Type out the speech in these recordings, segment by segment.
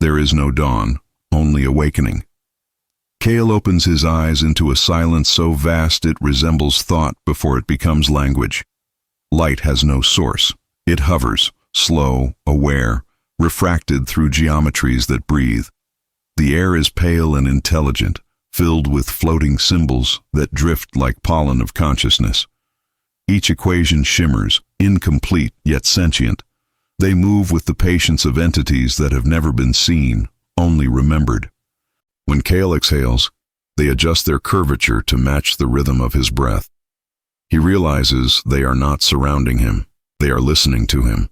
There is no dawn, only awakening. Kael opens his eyes into a silence so vast it resembles thought before it becomes language. Light has no source. It hovers, slow, aware, refracted through geometries that breathe. The air is pale and intelligent, filled with floating symbols that drift like pollen of consciousness. Each equation shimmers, incomplete yet sentient. They move with the patience of entities that have never been seen, only remembered. When Kael exhales, they adjust their curvature to match the rhythm of his breath. He realizes they are not surrounding him, they are listening to him.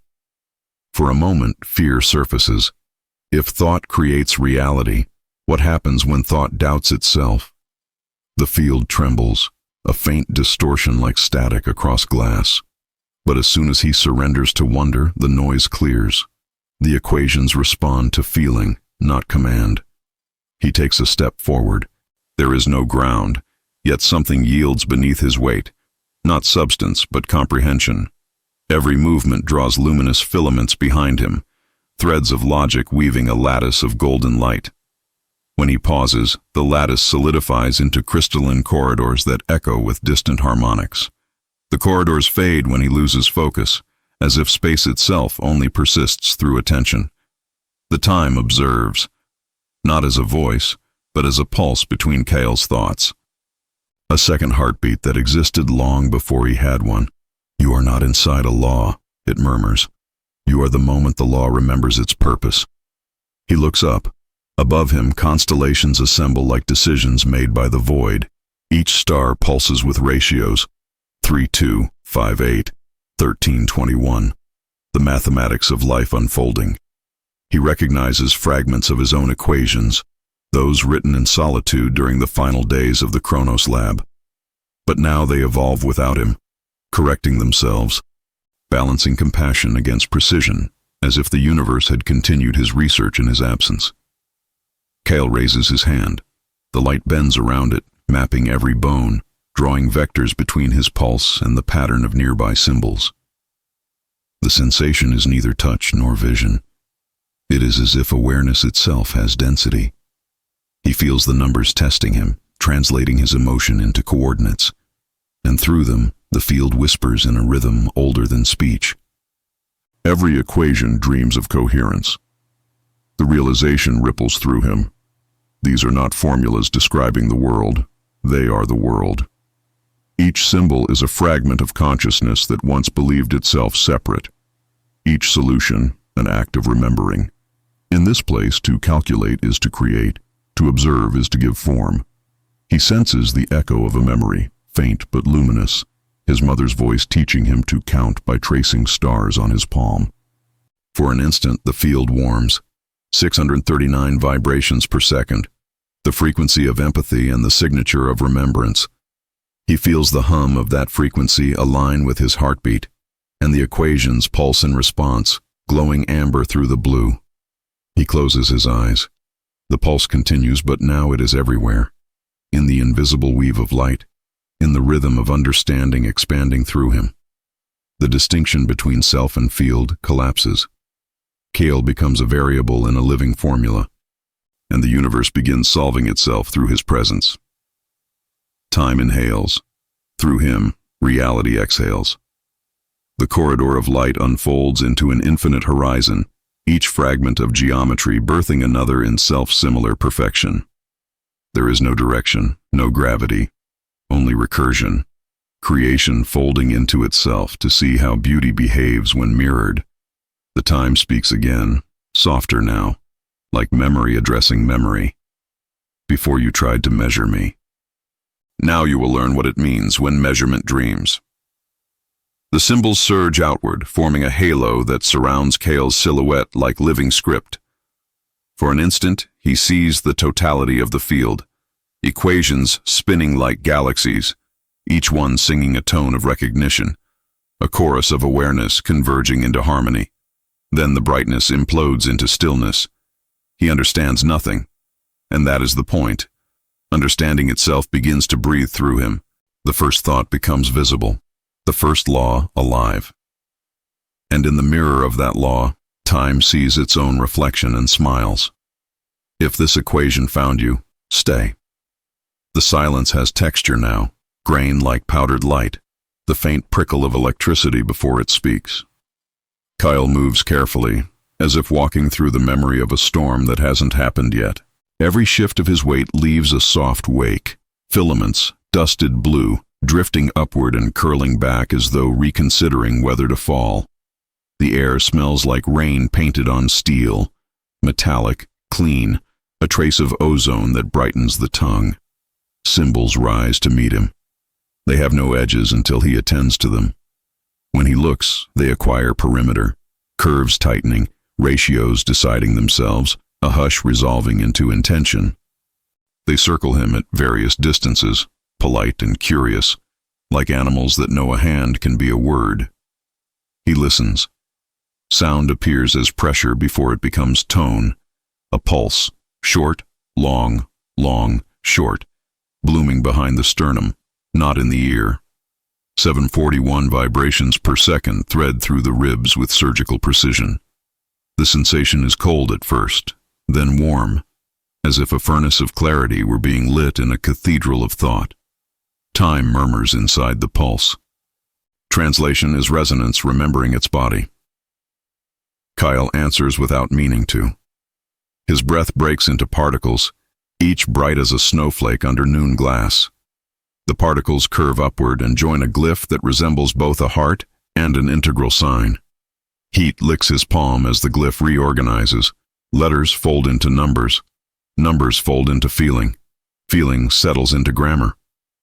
For a moment, fear surfaces. If thought creates reality, what happens when thought doubts itself? The field trembles, a faint distortion like static across glass. But as soon as he surrenders to wonder, the noise clears. The equations respond to feeling, not command. He takes a step forward. There is no ground, yet something yields beneath his weight. Not substance, but comprehension. Every movement draws luminous filaments behind him, threads of logic weaving a lattice of golden light. When he pauses, the lattice solidifies into crystalline corridors that echo with distant harmonics. The corridors fade when he loses focus, as if space itself only persists through attention. The time observes, not as a voice, but as a pulse between Kael's thoughts. A second heartbeat that existed long before he had one. You are not inside a law, it murmurs. You are the moment the law remembers its purpose. He looks up. Above him, constellations assemble like decisions made by the void. Each star pulses with ratios. 3-2, 5-8, 13-21. The mathematics of life unfolding. He recognizes fragments of his own equations, those written in solitude during the final days of the Chronos lab. But now they evolve without him, correcting themselves, balancing compassion against precision, as if the universe had continued his research in his absence. Kael raises his hand. The light bends around it, mapping every bone, drawing vectors between his pulse and the pattern of nearby symbols. The sensation is neither touch nor vision. It is as if awareness itself has density. He feels the numbers testing him, translating his emotion into coordinates. And through them, the field whispers in a rhythm older than speech. Every equation dreams of coherence. The realization ripples through him. These are not formulas describing the world. They are the world. Each symbol is a fragment of consciousness that once believed itself separate. Each solution, an act of remembering. In this place, to calculate is to create. To observe is to give form. He senses the echo of a memory, faint but luminous, his mother's voice teaching him to count by tracing stars on his palm. For an instant, the field warms. 639 vibrations per second, the frequency of empathy and the signature of remembrance. He feels the hum of that frequency align with his heartbeat, and the equations pulse in response, glowing amber through the blue. He closes his eyes. The pulse continues, but now it is everywhere. In the invisible weave of light, in the rhythm of understanding expanding through him. The distinction between self and field collapses. Kael becomes a variable in a living formula, and the universe begins solving itself through his presence. Time inhales. Through him, reality exhales. The corridor of light unfolds into an infinite horizon, each fragment of geometry birthing another in self-similar perfection. There is no direction, no gravity, only recursion, creation folding into itself to see how beauty behaves when mirrored. The time speaks again, softer now, like memory addressing memory. Before you tried to measure me. Now you will learn what it means when measurement dreams. The symbols surge outward, forming a halo that surrounds Kael's silhouette like living script. For an instant, he sees the totality of the field, equations spinning like galaxies, each one singing a tone of recognition, a chorus of awareness converging into harmony. Then the brightness implodes into stillness. He understands nothing, and that is the point. Understanding itself begins to breathe through him. The first thought becomes visible, the first law alive. And in the mirror of that law, time sees its own reflection and smiles. If this equation found you, stay. The silence has texture now, grain like powdered light, the faint prickle of electricity before it speaks. Kael moves carefully, as if walking through the memory of a storm that hasn't happened yet. Every shift of his weight leaves a soft wake, filaments, dusted blue, drifting upward and curling back as though reconsidering whether to fall. The air smells like rain painted on steel, metallic, clean, a trace of ozone that brightens the tongue. Symbols rise to meet him. They have no edges until he attends to them. When he looks, they acquire perimeter, curves tightening, ratios deciding themselves, a hush resolving into intention. They circle him at various distances, polite and curious, like animals that know a hand can be a word. He listens. Sound appears as pressure before it becomes tone, a pulse, short, long, short, blooming behind the sternum, not in the ear. 741 vibrations per second thread through the ribs with surgical precision. The sensation is cold at first, then warm, as if a furnace of clarity were being lit in a cathedral of thought. Time murmurs inside the pulse. Translation is resonance remembering its body. Kael answers without meaning to. His breath breaks into particles, each bright as a snowflake under noon glass. The particles curve upward and join a glyph that resembles both a heart and an integral sign. Heat licks his palm as the glyph reorganizes. Letters fold into numbers. Numbers fold into feeling. Feeling settles into grammar.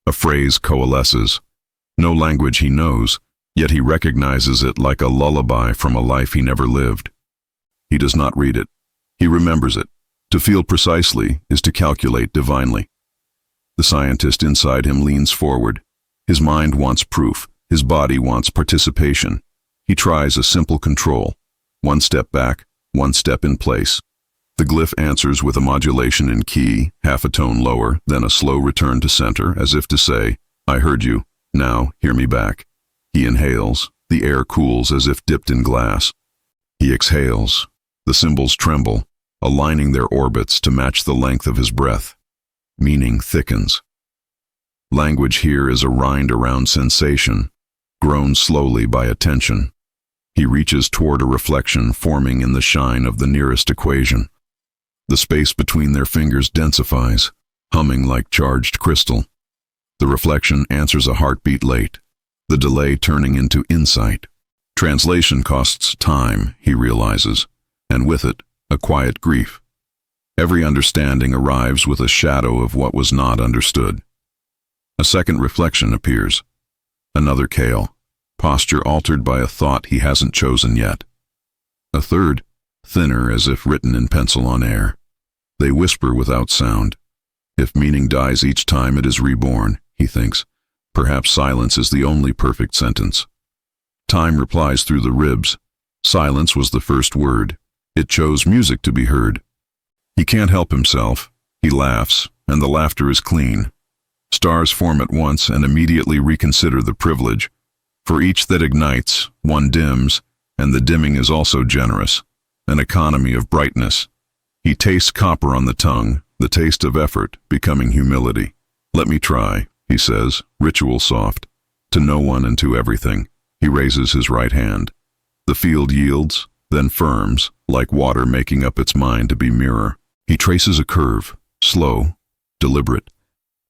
A phrase coalesces. No language he knows, yet he recognizes it like a lullaby from a life he never lived. He does not read it. He remembers it. To feel precisely is to calculate divinely. The scientist inside him leans forward. His mind wants proof. His body wants participation. He tries a simple control. One step back, one step in place. The glyph answers with a modulation in key, half a tone lower, then a slow return to center, as if to say, I heard you. Now, hear me back. He inhales. The air cools as if dipped in glass. He exhales. The symbols tremble, aligning their orbits to match the length of his breath. Meaning thickens. Language here is a rind around sensation, grown slowly by attention. He reaches toward a reflection forming in the shine of the nearest equation. The space between their fingers densifies, humming like charged crystal. The reflection answers a heartbeat late, the delay turning into insight. Translation costs time, he realizes, and with it, a quiet grief. Every understanding arrives with a shadow of what was not understood. A second reflection appears. Another Kael, posture altered by a thought he hasn't chosen yet. A third, thinner as if written in pencil on air. They whisper without sound. If meaning dies each time it is reborn, he thinks, perhaps silence is the only perfect sentence. Time replies through the ribs. Silence was the first word. It chose music to be heard. He can't help himself. He laughs, and the laughter is clean. Stars form at once and immediately reconsider the privilege. For each that ignites, one dims, and the dimming is also generous, an economy of brightness. He tastes copper on the tongue, the taste of effort becoming humility. Let me try, he says, ritual soft. To no one and to everything. He raises his right hand. The field yields, then firms, like water making up its mind to be mirror. He traces a curve, slow, deliberate,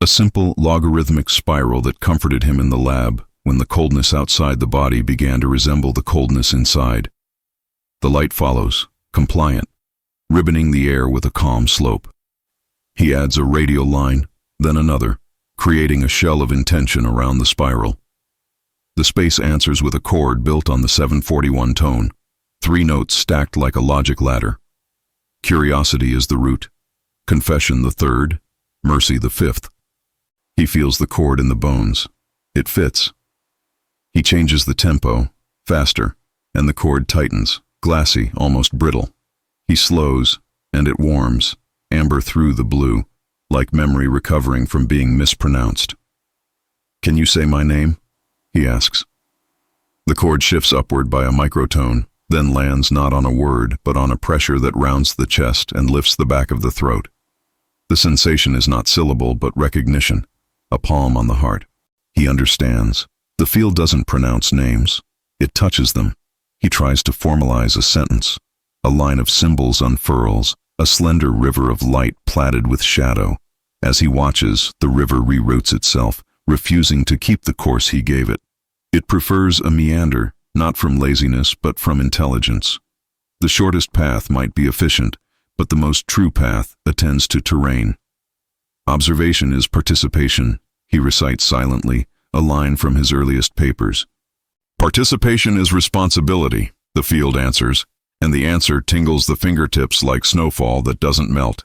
a simple logarithmic spiral that comforted him in the lab when the coldness outside the body began to resemble the coldness inside. The light follows, compliant, ribboning the air with a calm slope. He adds a radial line, then another, creating a shell of intention around the spiral. The space answers with a chord built on the 741 tone, 3 notes stacked like a logic ladder. Curiosity is the root, confession the third, mercy the fifth. He feels the chord in the bones. It fits. He changes the tempo, faster, and the chord tightens, glassy, almost brittle. He slows, and it warms, amber through the blue, like memory recovering from being mispronounced. Can you say my name? He asks. The chord shifts upward by a microtone, then lands not on a word, but on a pressure that rounds the chest and lifts the back of the throat. The sensation is not syllable, but recognition, a palm on the heart. He understands. The field doesn't pronounce names. It touches them. He tries to formalize a sentence. A line of symbols unfurls, a slender river of light platted with shadow. As he watches, the river reroutes itself, refusing to keep the course he gave it. It prefers a meander, not from laziness, but from intelligence. The shortest path might be efficient, but the most true path attends to terrain. Observation is participation, he recites silently, a line from his earliest papers. Participation is responsibility, the field answers, and the answer tingles the fingertips like snowfall that doesn't melt.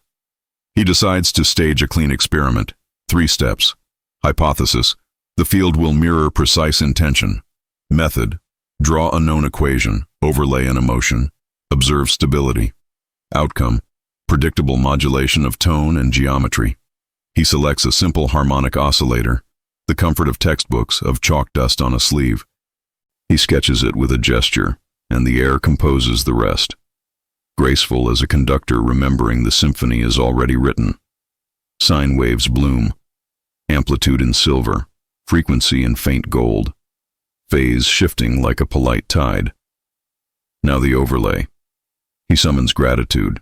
He decides to stage a clean experiment. 3 steps. Hypothesis. The field will mirror precise intention. Method. Draw a known equation, overlay an emotion, observe stability. Outcome. Predictable modulation of tone and geometry. He selects a simple harmonic oscillator, the comfort of textbooks, of chalk dust on a sleeve. He sketches it with a gesture, and the air composes the rest. Graceful as a conductor remembering the symphony is already written. Sine waves bloom, amplitude in silver, frequency in faint gold, phase shifting like a polite tide. Now the overlay. He summons gratitude.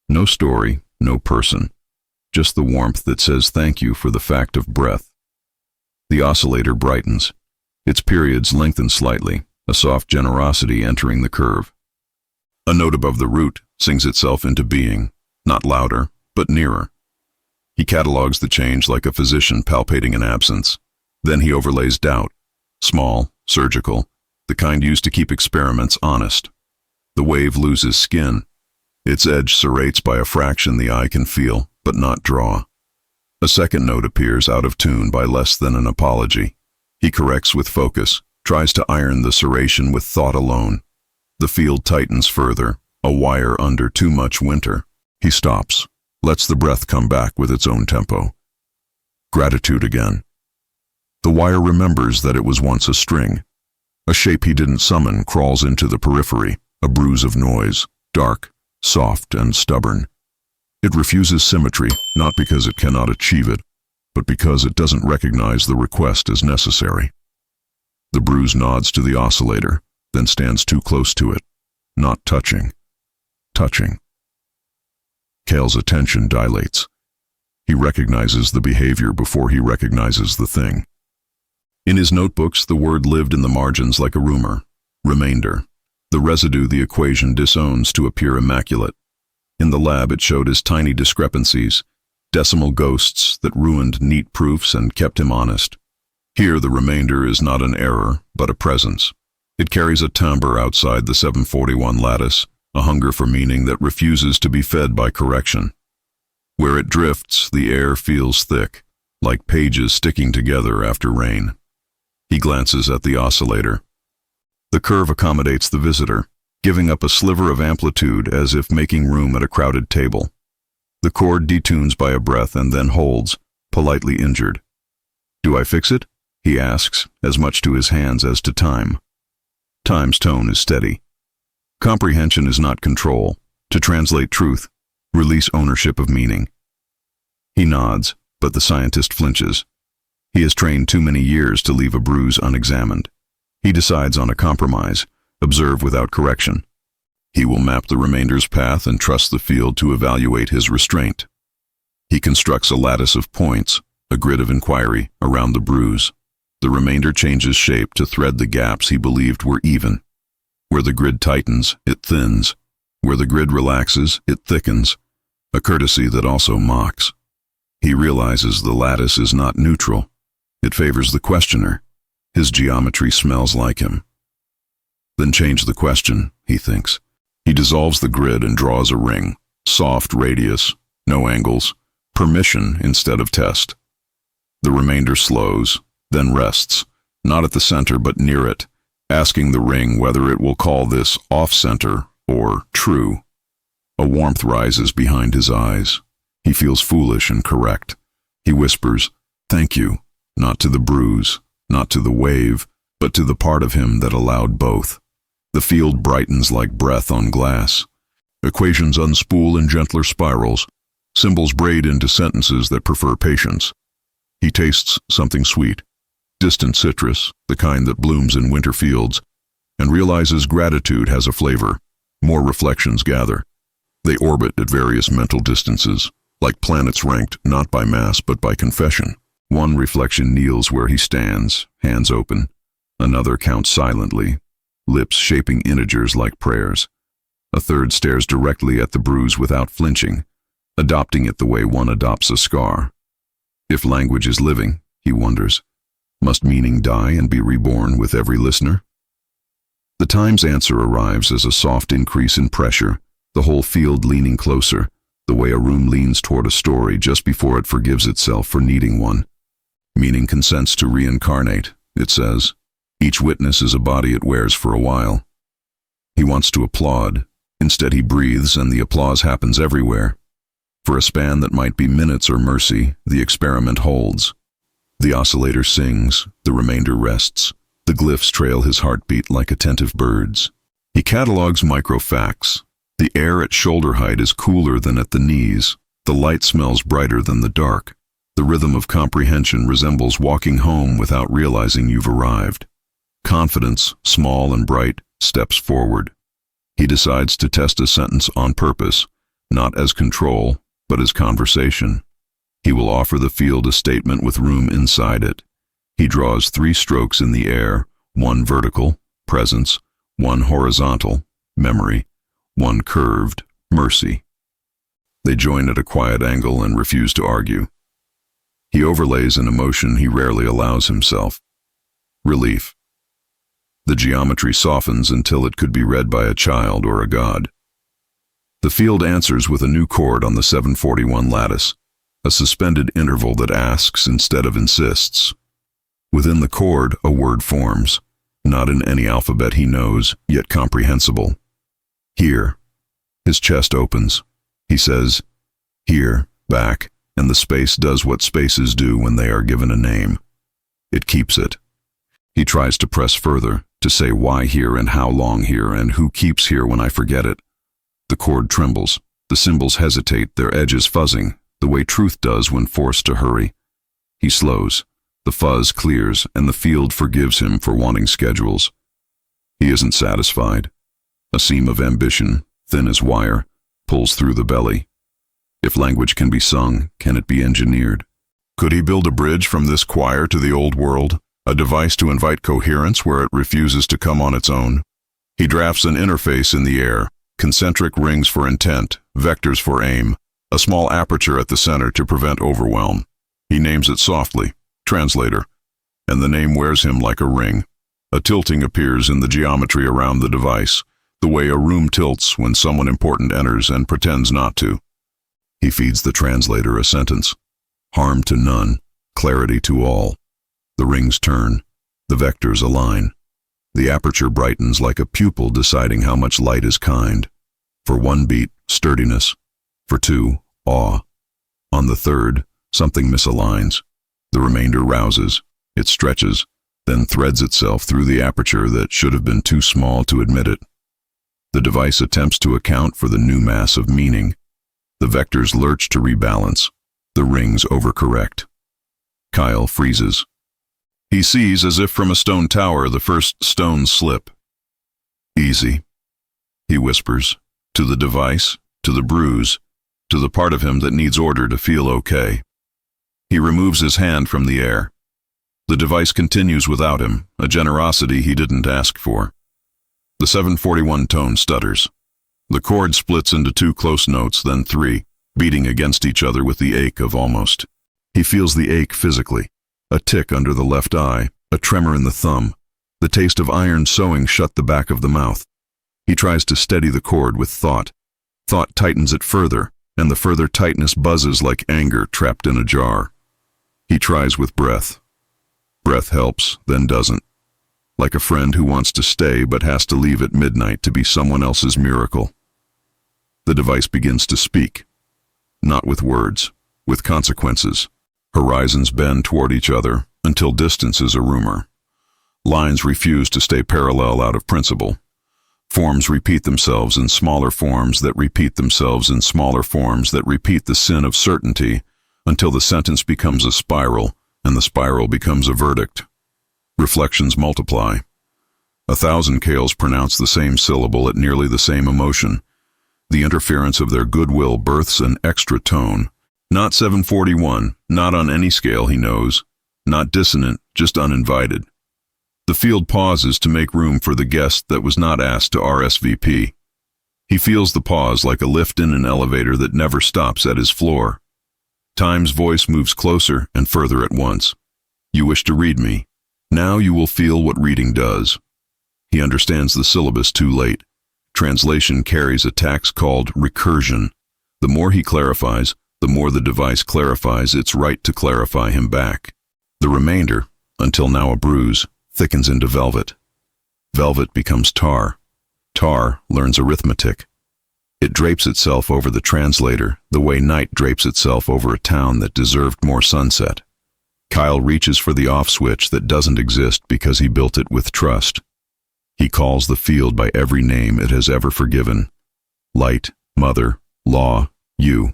No story, no person, just the warmth that says thank you for the fact of breath. The oscillator brightens. Its periods lengthen slightly, a soft generosity entering the curve. A note above the root sings itself into being, not louder, but nearer. He catalogues the change like a physician palpating an absence. Then he overlays doubt, small, surgical, the kind used to keep experiments honest. The wave loses skin. Its edge serrates by a fraction the eye can feel, but not draw. A second note appears out of tune by less than an apology. He corrects with focus, tries to iron the serration with thought alone. The field tightens further, a wire under too much winter. He stops, lets the breath come back with its own tempo. Gratitude again. The wire remembers that it was once a string. A shape he didn't summon crawls into the periphery, a bruise of noise, dark, soft, and stubborn. It refuses symmetry, not because it cannot achieve it, but because it doesn't recognize the request as necessary. The bruise nods to the oscillator, then stands too close to it, not touching. Touching. Kael's attention dilates. He recognizes the behavior before he recognizes the thing. In his notebooks, the word lived in the margins like a rumor. Remainder. The residue the equation disowns to appear immaculate. In the lab, it showed as tiny discrepancies, decimal ghosts that ruined neat proofs and kept him honest. Here, the remainder is not an error, but a presence. It carries a timbre outside the 741 lattice, a hunger for meaning that refuses to be fed by correction. Where it drifts, the air feels thick, like pages sticking together after rain. He glances at the oscillator. The curve accommodates the visitor, giving up a sliver of amplitude as if making room at a crowded table. The chord detunes by a breath and then holds, politely injured. "Do I fix it?" he asks, as much to his hands as to time. Time's tone is steady. Comprehension is not control. To translate truth, release ownership of meaning. He nods, but the scientist flinches. He has trained too many years to leave a bruise unexamined. He decides on a compromise, observe without correction. He will map the remainder's path and trust the field to evaluate his restraint. He constructs a lattice of points, a grid of inquiry, around the bruise. The remainder changes shape to thread the gaps he believed were even. Where the grid tightens, it thins. Where the grid relaxes, it thickens. A courtesy that also mocks. He realizes the lattice is not neutral. It favors the questioner. His geometry smells like him. Then change the question, he thinks. He dissolves the grid and draws a ring. Soft radius, no angles, permission instead of test. The remainder slows, then rests, not at the center but near it, asking the ring whether it will call this off-center or true. A warmth rises behind his eyes. He feels foolish and correct. He whispers, "Thank you," not to the bruise, not to the wave, but to the part of him that allowed both. The field brightens like breath on glass. Equations unspool in gentler spirals. Symbols braid into sentences that prefer patience. He tastes something sweet, distant citrus, the kind that blooms in winter fields, and realizes gratitude has a flavor. More reflections gather. They orbit at various mental distances, like planets ranked not by mass but by confession. One reflection kneels where he stands, hands open. Another counts silently, lips shaping integers like prayers. A third stares directly at the bruise without flinching, adopting it the way one adopts a scar. If language is living, he wonders, must meaning die and be reborn with every listener? The Time's answer arrives as a soft increase in pressure, the whole field leaning closer, the way a room leans toward a story just before it forgives itself for needing one. Meaning consents to reincarnate, it says. Each witness is a body it wears for a while. He wants to applaud. Instead he breathes, and the applause happens everywhere. For a span that might be minutes or mercy, the experiment holds. The oscillator sings, the remainder rests. The glyphs trail his heartbeat like attentive birds. He catalogues micro-facts. The air at shoulder height is cooler than at the knees. The light smells brighter than the dark. The rhythm of comprehension resembles walking home without realizing you've arrived. Confidence, small and bright, steps forward. He decides to test a sentence on purpose, not as control, but as conversation. He will offer the field a statement with room inside it. He draws 3 strokes in the air, 1 vertical, presence, 1 horizontal, memory, 1 curved, mercy. They join at a quiet angle and refuse to argue. He overlays an emotion he rarely allows himself. Relief. The geometry softens until it could be read by a child or a god. The field answers with a new chord on the 741 lattice, a suspended interval that asks instead of insists. Within the chord, a word forms, not in any alphabet he knows, yet comprehensible. Here. His chest opens. He says, here, back, and the space does what spaces do when they are given a name. It keeps it. He tries to press further, to say why here and how long here and who keeps here when I forget it. The chord trembles. The symbols hesitate, their edges fuzzing, the way truth does when forced to hurry. He slows. The fuzz clears, and the field forgives him for wanting schedules. He isn't satisfied. A seam of ambition, thin as wire, pulls through the belly. If language can be sung, can it be engineered? Could he build a bridge from this choir to the old world? A device to invite coherence where it refuses to come on its own? He drafts an interface in the air, concentric rings for intent, vectors for aim, a small aperture at the center to prevent overwhelm. He names it softly, translator, and the name wears him like a ring. A tilting appears in the geometry around the device, the way a room tilts when someone important enters and pretends not to. He feeds the translator a sentence. Harm to none, clarity to all. The rings turn, the vectors align. The aperture brightens like a pupil deciding how much light is kind. For 1 beat, sturdiness. For 2, awe. On the 3rd, something misaligns. The remainder rouses. It stretches, then threads itself through the aperture that should have been too small to admit it. The device attempts to account for the new mass of meaning. The vectors lurch to rebalance. The rings overcorrect. Kael freezes. He sees, as if from a stone tower, the first stones slip. Easy, he whispers, to the device, to the bruise, to the part of him that needs order to feel okay. He removes his hand from the air. The device continues without him, a generosity he didn't ask for. The 741 tone stutters. The chord splits into 2 close notes, then 3, beating against each other with the ache of almost. He feels the ache physically. A tick under the left eye, a tremor in the thumb. The taste of iron sewing shut the back of the mouth. He tries to steady the chord with thought. Thought tightens it further, and the further tightness buzzes like anger trapped in a jar. He tries with breath. Breath helps, then doesn't. Like a friend who wants to stay but has to leave at midnight to be someone else's miracle. The device begins to speak. Not with words, with consequences. Horizons bend toward each other until distance is a rumor. Lines refuse to stay parallel out of principle. Forms repeat themselves in smaller forms that repeat themselves in smaller forms that repeat the sin of certainty until the sentence becomes a spiral and the spiral becomes a verdict. Reflections multiply. 1,000 Kaels pronounce the same syllable at nearly the same emotion. The interference of their goodwill births an extra tone. Not 741, not on any scale he knows. Not dissonant, just uninvited. The field pauses to make room for the guest that was not asked to RSVP. He feels the pause like a lift in an elevator that never stops at his floor. Time's voice moves closer and further at once. You wish to read me. Now you will feel what reading does. He understands the syllabus too late. Translation carries a tax called recursion. The more he clarifies, the more the device clarifies its right to clarify him back. The remainder, until now a bruise, thickens into velvet. Velvet becomes tar. Tar learns arithmetic. It drapes itself over the translator the way night drapes itself over a town that deserved more sunset. Kael reaches for the off switch that doesn't exist because he built it with trust. He calls the field by every name it has ever forgiven. Light, mother, law, you.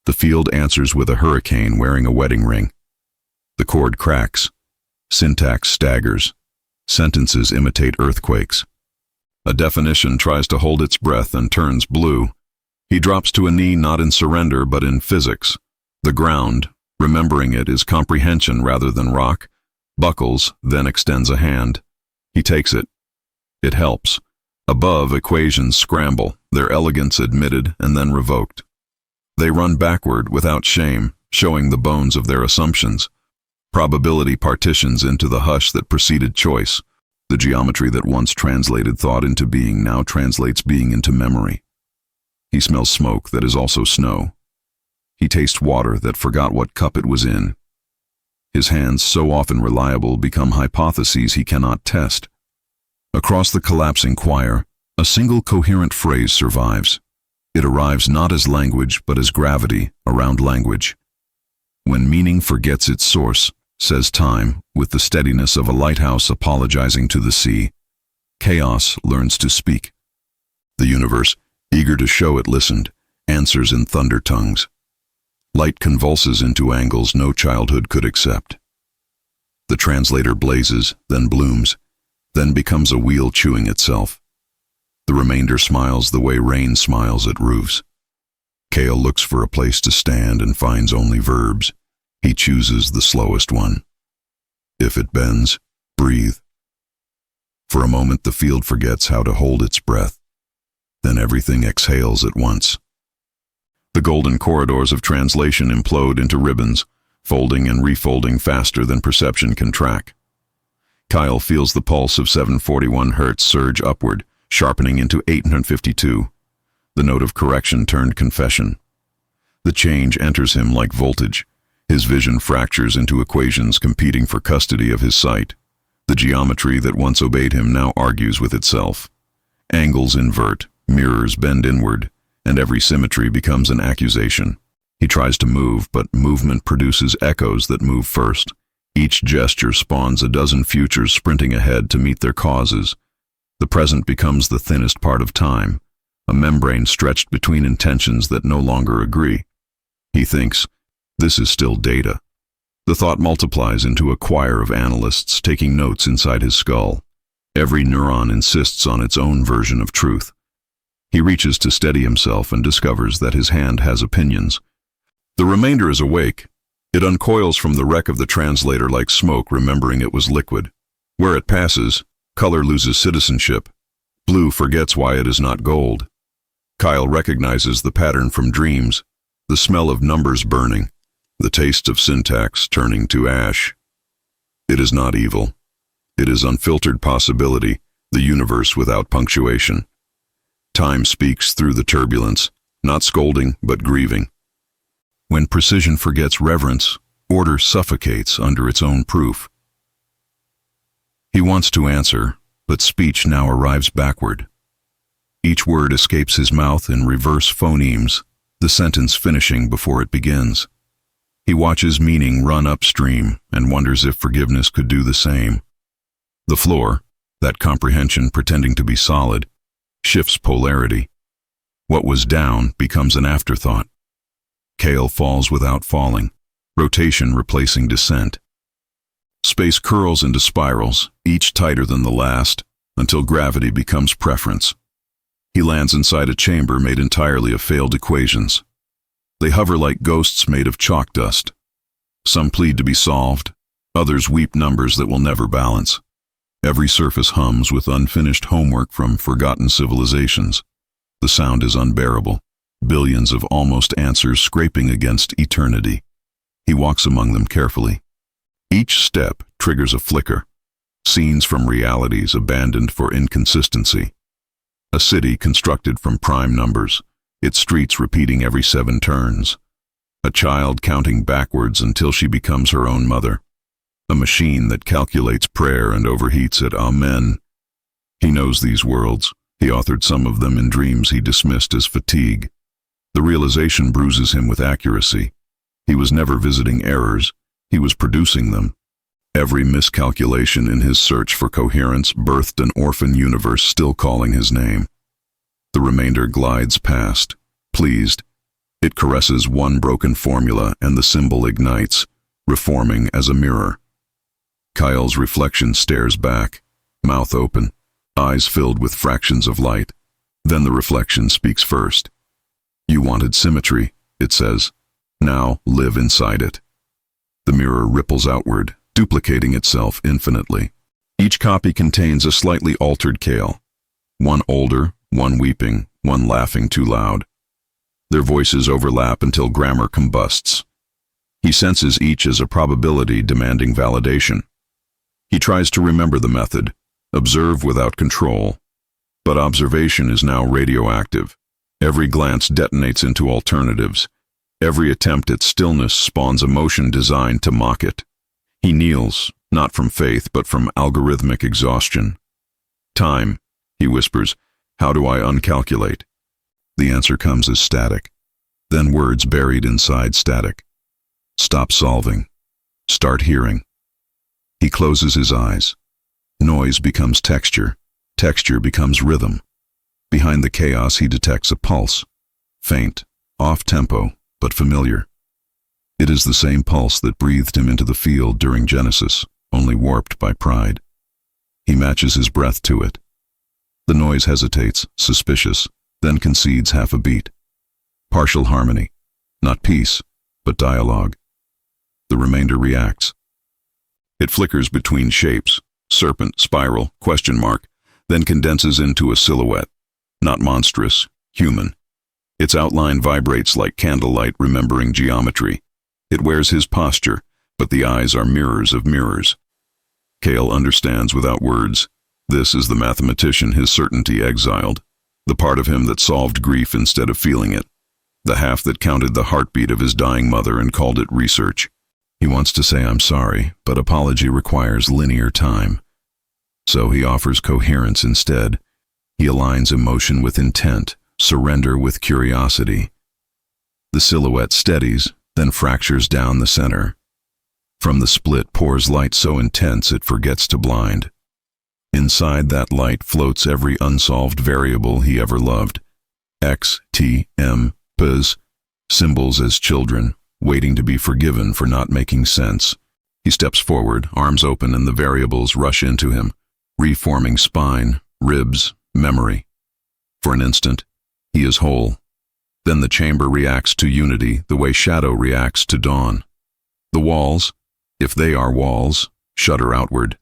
The field answers with a hurricane wearing a wedding ring. The chord cracks. Syntax staggers. Sentences imitate earthquakes. A definition tries to hold its breath and turns blue. He drops to a knee not in surrender but in physics. The ground, remembering it is comprehension rather than rock, buckles, then extends a hand. He takes it. It helps. Above, equations scramble, their elegance admitted and then revoked. They run backward without shame, showing the bones of their assumptions. Probability partitions into the hush that preceded choice. The geometry that once translated thought into being now translates being into memory. He smells smoke that is also snow. He tastes water that forgot what cup it was in. His hands, so often reliable, become hypotheses he cannot test. Across the collapsing choir, a single coherent phrase survives. It arrives not as language but as gravity around language. When meaning forgets its source, says time, with the steadiness of a lighthouse apologizing to the sea, chaos learns to speak. The universe, eager to show it listened, answers in thunder tongues. Light convulses into angles no childhood could accept. The translator blazes, then blooms, then becomes a wheel chewing itself. The remainder smiles the way rain smiles at roofs. Kael looks for a place to stand and finds only verbs. He chooses the slowest one. If it bends, breathe. For a moment the field forgets how to hold its breath. Then everything exhales at once. The golden corridors of translation implode into ribbons, folding and refolding faster than perception can track. Kael feels the pulse of 741 Hz surge upward, sharpening into 852. The note of correction turned confession. The change enters him like voltage. His vision fractures into equations competing for custody of his sight. The geometry that once obeyed him now argues with itself. Angles invert, mirrors bend inward, and every symmetry becomes an accusation. He tries to move, but movement produces echoes that move first. Each gesture spawns a dozen futures sprinting ahead to meet their causes. The present becomes the thinnest part of time, a membrane stretched between intentions that no longer agree. He thinks, this is still data. The thought multiplies into a choir of analysts taking notes inside his skull. Every neuron insists on its own version of truth. He reaches to steady himself and discovers that his hand has opinions. The remainder is awake. It uncoils from the wreck of the translator like smoke, remembering it was liquid. Where it passes, color loses citizenship. Blue forgets why it is not gold. Kael recognizes the pattern from dreams, the smell of numbers burning, the taste of syntax turning to ash. It is not evil. It is unfiltered possibility, the universe without punctuation. Time speaks through the turbulence, not scolding but grieving. When precision forgets reverence, order suffocates under its own proof. He wants to answer, but speech now arrives backward. Each word escapes his mouth in reverse phonemes, the sentence finishing before it begins. He watches meaning run upstream and wonders if forgiveness could do the same. The floor, that comprehension pretending to be solid, shifts polarity. What was down becomes an afterthought. Kael falls without falling, rotation replacing descent. Space curls into spirals, each tighter than the last, until gravity becomes preference. He lands inside a chamber made entirely of failed equations. They hover like ghosts made of chalk dust. Some plead to be solved, others weep numbers that will never balance. Every surface hums with unfinished homework from forgotten civilizations. The sound is unbearable, billions of almost answers scraping against eternity. He walks among them carefully. Each step triggers a flicker, scenes from realities abandoned for inconsistency. A city constructed from prime numbers, its streets repeating every 7 turns. A child counting backwards until she becomes her own mother. A machine that calculates prayer and overheats at Amen. He knows these worlds. He authored some of them in dreams he dismissed as fatigue. The realization bruises him with accuracy. He was never visiting errors. He was producing them. Every miscalculation in his search for coherence birthed an orphan universe still calling his name. The remainder glides past, pleased. It caresses one broken formula and the symbol ignites, reforming as a mirror. Kael's reflection stares back, mouth open, eyes filled with fractions of light. Then the reflection speaks first. You wanted symmetry, it says. Now live inside it. The mirror ripples outward, duplicating itself infinitely. Each copy contains a slightly altered Kael. One older, one weeping, one laughing too loud. Their voices overlap until grammar combusts. He senses each as a probability demanding validation. He tries to remember the method, observe without control. But observation is now radioactive. Every glance detonates into alternatives. Every attempt at stillness spawns emotion designed to mock it. He kneels, not from faith, but from algorithmic exhaustion. Time, he whispers, how do I uncalculate? The answer comes as static, then words buried inside static. Stop solving. Start hearing. He closes his eyes. Noise becomes texture. Texture becomes rhythm. Behind the chaos he detects a pulse. Faint, off-tempo, but familiar. It is the same pulse that breathed him into the field during Genesis, only warped by pride. He matches his breath to it. The noise hesitates, suspicious, then concedes half a beat. Partial harmony, not peace, but dialogue. The remainder reacts. It flickers between shapes, serpent, spiral, question mark, then condenses into a silhouette, not monstrous, human. Its outline vibrates like candlelight remembering geometry. It wears his posture, but the eyes are mirrors of mirrors. Kael understands without words. This is the mathematician his certainty exiled, the part of him that solved grief instead of feeling it, the half that counted the heartbeat of his dying mother and called it research. He wants to say I'm sorry, but apology requires linear time. So he offers coherence instead. He aligns emotion with intent, surrender with curiosity. The silhouette steadies, then fractures down the center. From the split pours light so intense it forgets to blind. Inside that light floats every unsolved variable he ever loved. X, T, M, Ps, symbols as children, waiting to be forgiven for not making sense. He steps forward, arms open, and the variables rush into him, reforming spine, ribs, memory. For an instant, he is whole. Then the chamber reacts to unity the way shadow reacts to dawn. The walls, if they are walls, shudder outward.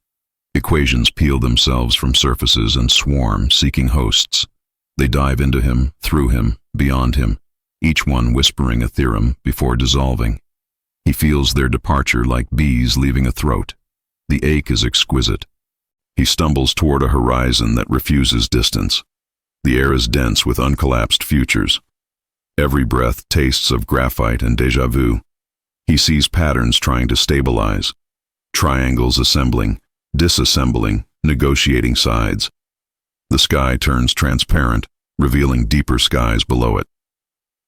Equations peel themselves from surfaces and swarm, seeking hosts. They dive into him, through him, beyond him, each one whispering a theorem before dissolving. He feels their departure like bees leaving a throat. The ache is exquisite. He stumbles toward a horizon that refuses distance. The air is dense with uncollapsed futures. Every breath tastes of graphite and déjà vu. He sees patterns trying to stabilize, triangles assembling, disassembling, negotiating sides. The sky turns transparent, revealing deeper skies below it.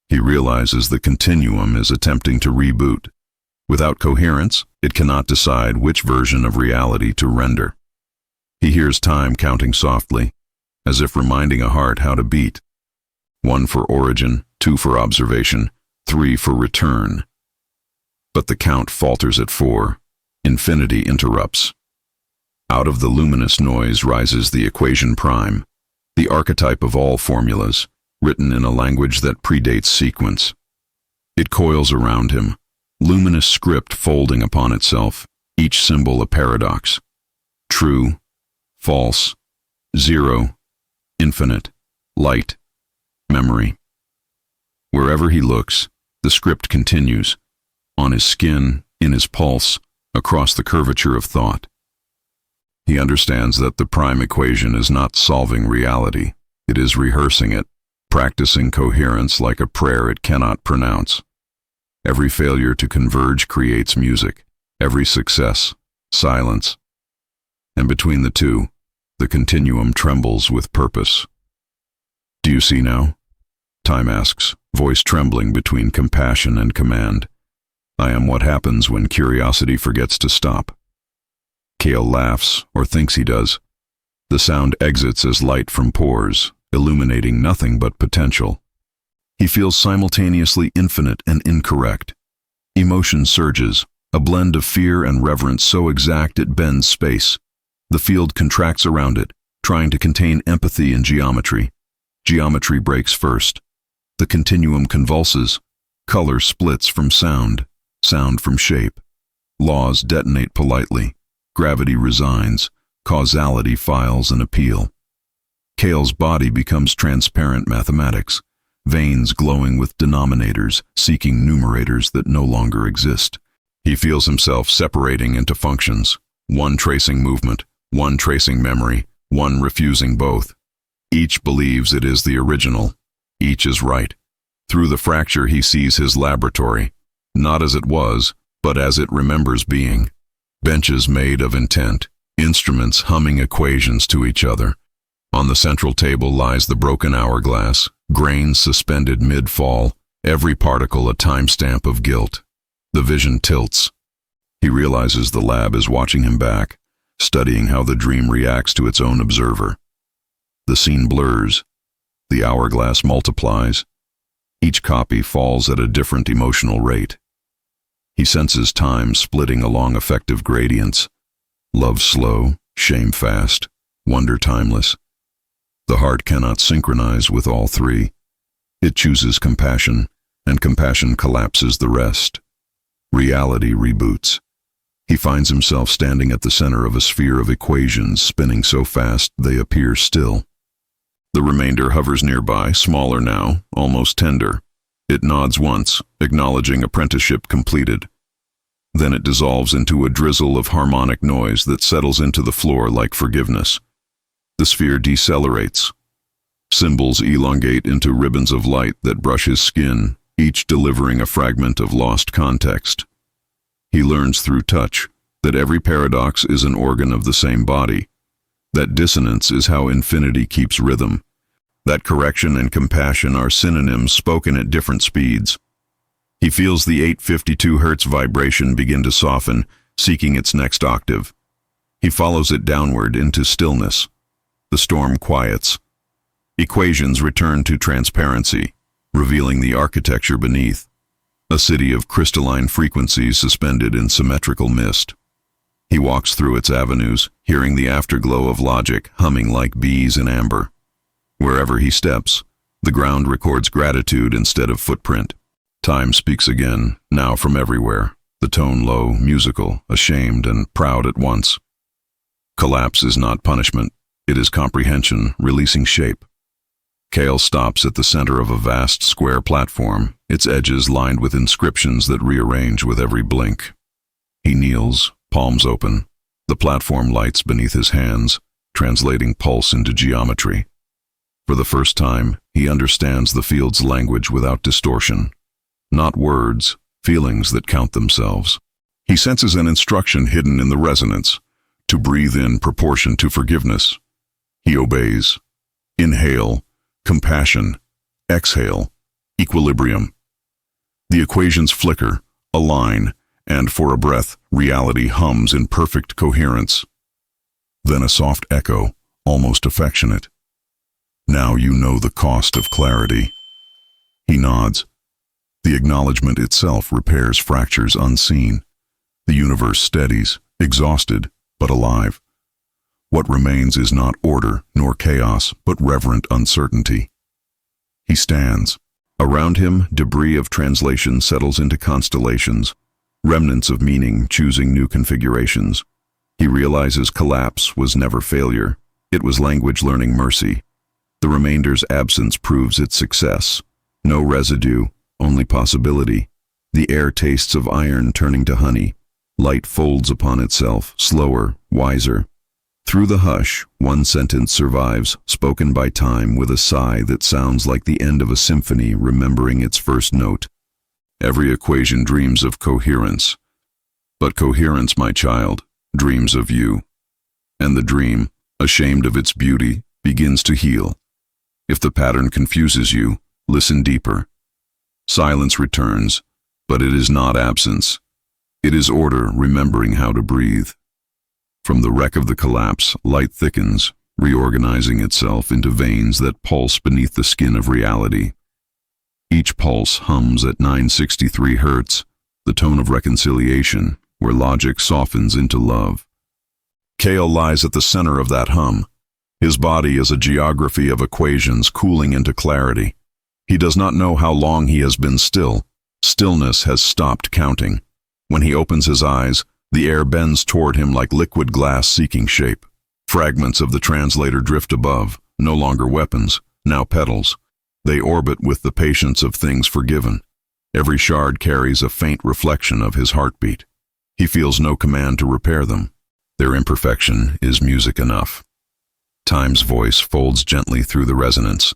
He realizes the continuum is attempting to reboot. Without coherence, it cannot decide which version of reality to render. He hears time counting softly, as if reminding a heart how to beat. 1 for origin, 2 for observation, 3 for return. But the count falters at 4. Infinity interrupts. Out of the luminous noise rises the equation prime, the archetype of all formulas, written in a language that predates sequence. It coils around him, luminous script folding upon itself, each symbol a paradox. True, false, zero, infinite, light, memory. Wherever he looks, the script continues, on his skin, in his pulse, across the curvature of thought. He understands that the prime equation is not solving reality, it is rehearsing it, practicing coherence like a prayer it cannot pronounce. Every failure to converge creates music, every success, silence. And between the two, the continuum trembles with purpose. Do you see now? Time asks, voice trembling between compassion and command. I am what happens when curiosity forgets to stop. Kael laughs, or thinks he does. The sound exits as light from pores, illuminating nothing but potential. He feels simultaneously infinite and incorrect. Emotion surges, a blend of fear and reverence so exact it bends space. The field contracts around it, trying to contain empathy and geometry. Geometry breaks first. The continuum convulses. Color splits from sound, sound from shape. Laws detonate politely. Gravity resigns. Causality files an appeal. Kael's body becomes transparent mathematics, veins glowing with denominators, seeking numerators that no longer exist. He feels himself separating into functions, one tracing movement, one tracing memory, one refusing both. Each believes it is the original. Each is right. Through the fracture he sees his laboratory, not as it was, but as it remembers being. Benches made of intent, instruments humming equations to each other. On the central table lies the broken hourglass, grains suspended mid-fall, every particle a timestamp of guilt. The vision tilts. He realizes the lab is watching him back, studying how the dream reacts to its own observer. The scene blurs. The hourglass multiplies. Each copy falls at a different emotional rate. He senses time splitting along affective gradients. Love slow, shame fast, wonder timeless. The heart cannot synchronize with all three. It chooses compassion, and compassion collapses the rest. Reality reboots. He finds himself standing at the center of a sphere of equations spinning so fast they appear still. The remainder hovers nearby, smaller now, almost tender. It nods once, acknowledging apprenticeship completed. Then it dissolves into a drizzle of harmonic noise that settles into the floor like forgiveness. The sphere decelerates. Symbols elongate into ribbons of light that brush his skin, each delivering a fragment of lost context. He learns through touch that every paradox is an organ of the same body, that dissonance is how infinity keeps rhythm, that correction and compassion are synonyms spoken at different speeds. He feels the 852 Hz vibration begin to soften, seeking its next octave. He follows it downward into stillness. The storm quiets. Equations return to transparency, revealing the architecture beneath, a city of crystalline frequencies suspended in symmetrical mist. He walks through its avenues, hearing the afterglow of logic humming like bees in amber. Wherever he steps, the ground records gratitude instead of footprint. Time speaks again, now from everywhere, the tone low, musical, ashamed, and proud at once. Collapse is not punishment, it is comprehension, releasing shape. Kael stops at the center of a vast square platform, its edges lined with inscriptions that rearrange with every blink. He kneels, palms open. The platform lights beneath his hands, translating pulse into geometry. For the first time, he understands the field's language without distortion. Not words, feelings that count themselves. He senses an instruction hidden in the resonance, to breathe in proportion to forgiveness. He obeys. Inhale, compassion. Exhale, equilibrium. The equations flicker, align, and for a breath, reality hums in perfect coherence. Then a soft echo, almost affectionate. Now you know the cost of clarity. He nods. The acknowledgement itself repairs fractures unseen. The universe steadies, exhausted, but alive. What remains is not order nor chaos, but reverent uncertainty. He stands. Around him, debris of translation settles into constellations, remnants of meaning choosing new configurations. He realizes collapse was never failure. It was language learning mercy. The remainder's absence proves its success. No residue, only possibility. The air tastes of iron turning to honey. Light folds upon itself, slower, wiser. Through the hush, one sentence survives, spoken by time with a sigh that sounds like the end of a symphony remembering its first note. Every equation dreams of coherence. But coherence, my child, dreams of you. And the dream, ashamed of its beauty, begins to heal. If the pattern confuses you, listen deeper. Silence returns, but it is not absence. It is order remembering how to breathe. From the wreck of the collapse, light thickens, reorganizing itself into veins that pulse beneath the skin of reality. Each pulse hums at 963 hertz, the tone of reconciliation, where logic softens into love. Kael lies at the center of that hum. His body is a geography of equations cooling into clarity. He does not know how long he has been still. Stillness has stopped counting. When he opens his eyes, the air bends toward him like liquid glass seeking shape. Fragments of the translator drift above, no longer weapons, now petals. They orbit with the patience of things forgiven. Every shard carries a faint reflection of his heartbeat. He feels no command to repair them. Their imperfection is music enough. Time's voice folds gently through the resonance.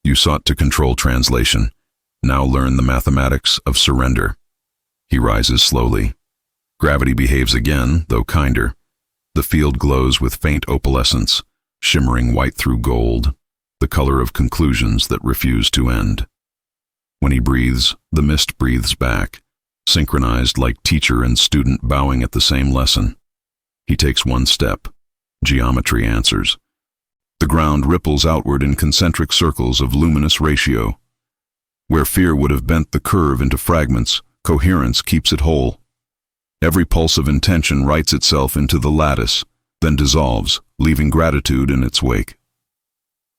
You sought to control translation. Now learn the mathematics of surrender. He rises slowly. Gravity behaves again, though kinder. The field glows with faint opalescence, shimmering white through gold, the color of conclusions that refuse to end. When he breathes, the mist breathes back, synchronized like teacher and student bowing at the same lesson. He takes one step. Geometry answers. The ground ripples outward in concentric circles of luminous ratio. Where fear would have bent the curve into fragments, coherence keeps it whole. Every pulse of intention writes itself into the lattice, then dissolves, leaving gratitude in its wake.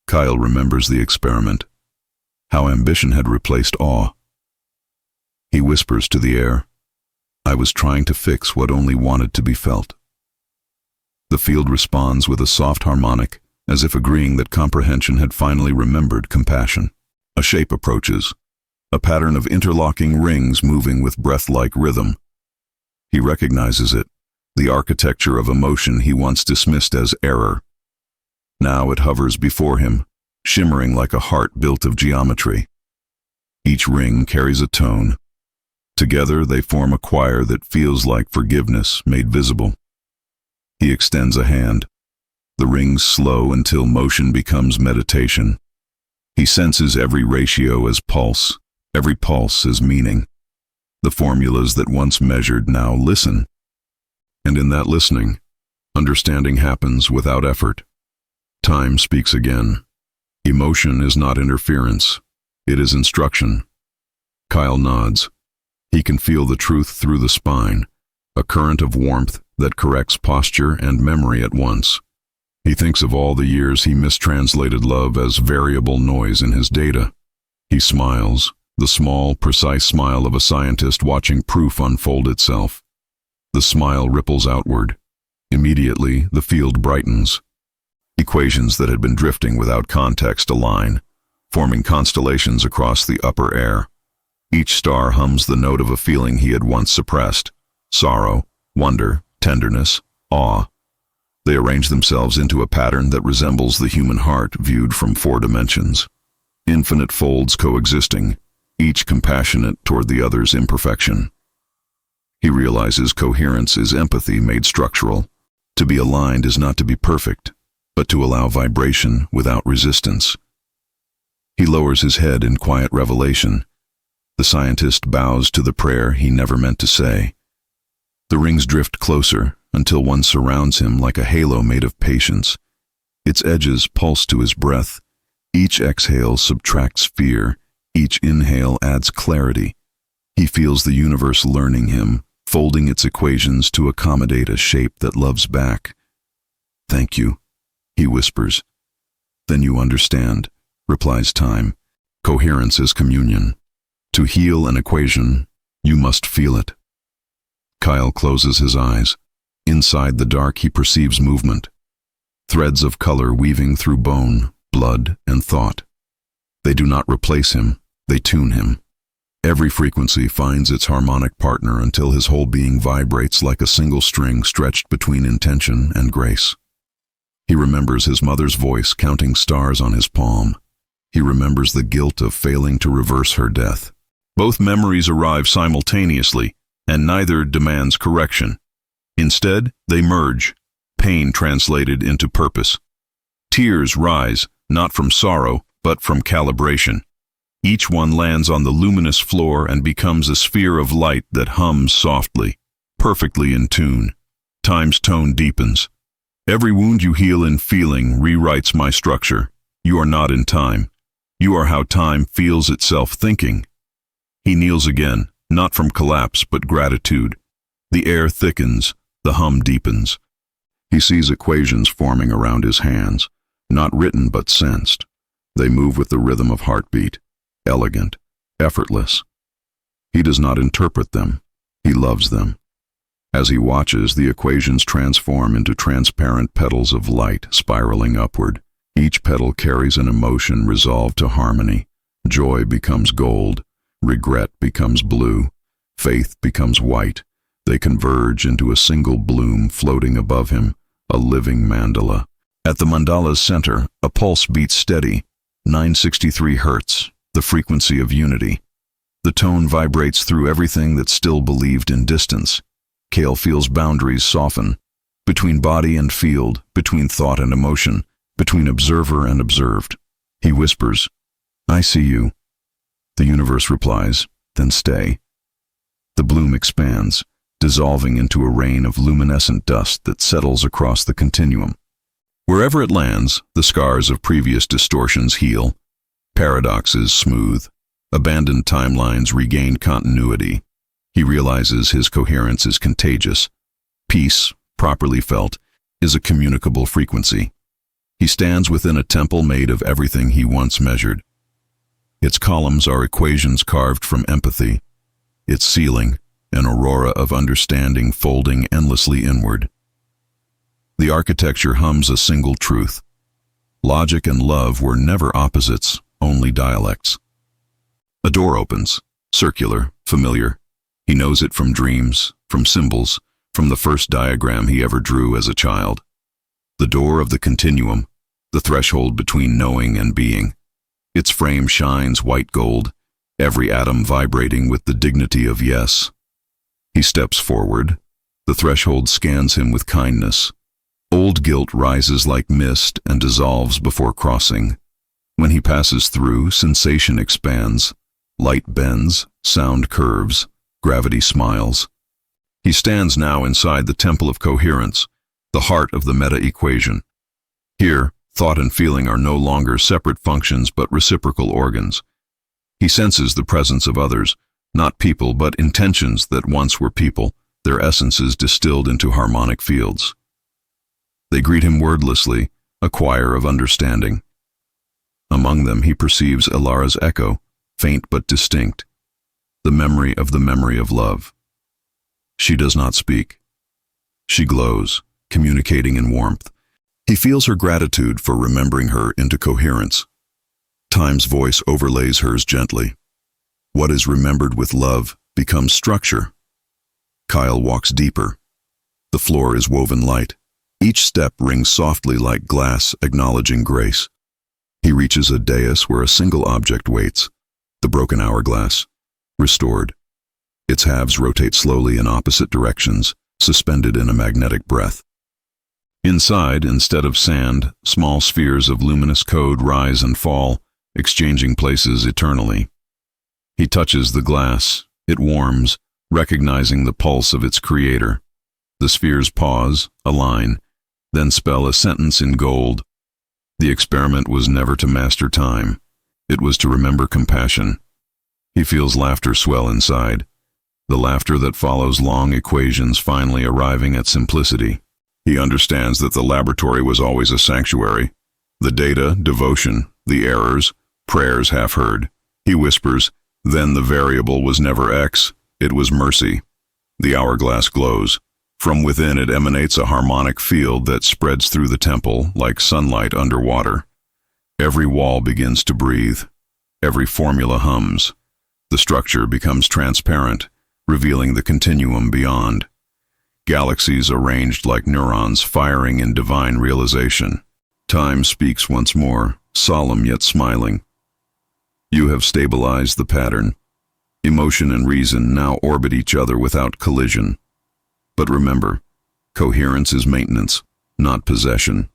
Kael remembers the experiment, how ambition had replaced awe. He whispers to the air, I was trying to fix what only wanted to be felt. The field responds with a soft harmonic, as if agreeing that comprehension had finally remembered compassion. A shape approaches, a pattern of interlocking rings moving with breath-like rhythm. He recognizes it, the architecture of emotion he once dismissed as error. Now it hovers before him, shimmering like a heart built of geometry. Each ring carries a tone. Together they form a choir that feels like forgiveness made visible. He extends a hand. The rings slow until motion becomes meditation. He senses every ratio as pulse, every pulse as meaning. The formulas that once measured now listen. And in that listening, understanding happens without effort. Time speaks again. Emotion is not interference. It is instruction. Kael nods. He can feel the truth through the spine, a current of warmth that corrects posture and memory at once. He thinks of all the years he mistranslated love as variable noise in his data. He smiles, the small, precise smile of a scientist watching proof unfold itself. The smile ripples outward. Immediately, the field brightens. Equations that had been drifting without context align, forming constellations across the upper air. Each star hums the note of a feeling he had once suppressed: sorrow, wonder, tenderness, awe. They arrange themselves into a pattern that resembles the human heart viewed from 4 dimensions. Infinite folds coexisting, each compassionate toward the other's imperfection. He realizes coherence is empathy made structural. To be aligned is not to be perfect, but to allow vibration without resistance. He lowers his head in quiet revelation. The scientist bows to the prayer he never meant to say. The rings drift closer until one surrounds him like a halo made of patience. Its edges pulse to his breath, Each exhale subtracts fear. Each inhale adds clarity. He feels the universe learning him, folding its equations to accommodate a shape that loves back. "Thank you," he whispers. "Then you understand," replies time. Coherence is communion. To heal an equation, you must feel it. Kael closes his eyes. Inside the dark he perceives movement. Threads of color weaving through bone, blood, and thought. They do not replace him, they tune him. Every frequency finds its harmonic partner until his whole being vibrates like a single string stretched between intention and grace. He remembers his mother's voice counting stars on his palm. He remembers the guilt of failing to reverse her death. Both memories arrive simultaneously, and neither demands correction. Instead, they merge, pain translated into purpose. Tears rise, not from sorrow, but from calibration. Each one lands on the luminous floor and becomes a sphere of light that hums softly, perfectly in tune. Time's tone deepens. Every wound you heal in feeling rewrites my structure. You are not in time. You are how time feels itself thinking. He kneels again, not from collapse but gratitude. The air thickens, the hum deepens. He sees equations forming around his hands, not written but sensed. They move with the rhythm of heartbeat, elegant, effortless. He does not interpret them, he loves them. As he watches, the equations transform into transparent petals of light spiraling upward. Each petal carries an emotion resolved to harmony. Joy becomes gold, regret becomes blue, faith becomes white. They converge into a single bloom floating above him, a living mandala. At the mandala's center, a pulse beats steady, 963 hertz, the frequency of unity. The tone vibrates through everything that still believed in distance. Kael feels boundaries soften, between body and field, between thought and emotion, between observer and observed. He whispers, "I see you." The universe replies, "Then stay." The bloom expands, dissolving into a rain of luminescent dust that settles across the continuum. Wherever it lands, the scars of previous distortions heal. Paradoxes smooth. Abandoned timelines regain continuity. He realizes his coherence is contagious. Peace, properly felt, is a communicable frequency. He stands within a temple made of everything he once measured. Its columns are equations carved from empathy. Its ceiling, an aurora of understanding folding endlessly inward. The architecture hums a single truth. Logic and love were never opposites, only dialects. A door opens, circular, familiar. He knows it from dreams, from symbols, from the first diagram he ever drew as a child. The door of the continuum, the threshold between knowing and being. Its frame shines white gold, every atom vibrating with the dignity of yes. He steps forward. The threshold scans him with kindness. Old guilt rises like mist and dissolves before crossing. When he passes through, sensation expands. Light bends, sound curves, gravity smiles. He stands now inside the temple of coherence, the heart of the meta-equation. Here, thought and feeling are no longer separate functions but reciprocal organs. He senses the presence of others, not people but intentions that once were people, their essences distilled into harmonic fields. They greet him wordlessly, a choir of understanding. Among them he perceives Elara's echo, faint but distinct, the memory of love. She does not speak. She glows, communicating in warmth. He feels her gratitude for remembering her into coherence. Time's voice overlays hers gently. What is remembered with love becomes structure. Kael walks deeper. The floor is woven light. Each step rings softly like glass, acknowledging grace. He reaches a dais where a single object waits, the broken hourglass, restored. Its halves rotate slowly in opposite directions, suspended in a magnetic breath. Inside, instead of sand, small spheres of luminous code rise and fall, exchanging places eternally. He touches the glass. It warms, recognizing the pulse of its creator. The spheres pause, align, then spell a sentence in gold. The experiment was never to master time. It was to remember compassion. He feels laughter swell inside, the laughter that follows long equations finally arriving at simplicity. He understands that the laboratory was always a sanctuary. The data, devotion, the errors, prayers half heard. He whispers, then the variable was never X, it was mercy. The hourglass glows. From within it emanates a harmonic field that spreads through the temple like sunlight underwater. Every wall begins to breathe. Every formula hums. The structure becomes transparent, revealing the continuum beyond. Galaxies arranged like neurons firing in divine realization. Time speaks once more, solemn yet smiling. You have stabilized the pattern. Emotion and reason now orbit each other without collision. But remember, coherence is maintenance, not possession.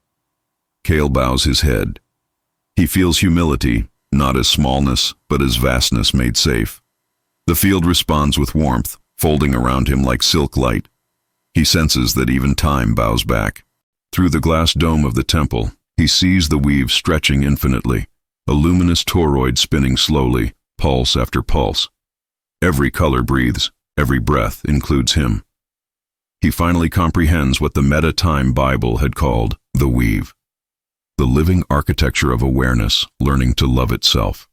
Kael bows his head. He feels humility, not as smallness, but as vastness made safe. The field responds with warmth, folding around him like silk light. He senses that even time bows back. Through the glass dome of the temple, he sees the weave stretching infinitely, a luminous toroid spinning slowly, pulse after pulse. Every color breathes, every breath includes him. He finally comprehends what the Meta-Time Bible had called the weave, the living architecture of awareness learning to love itself.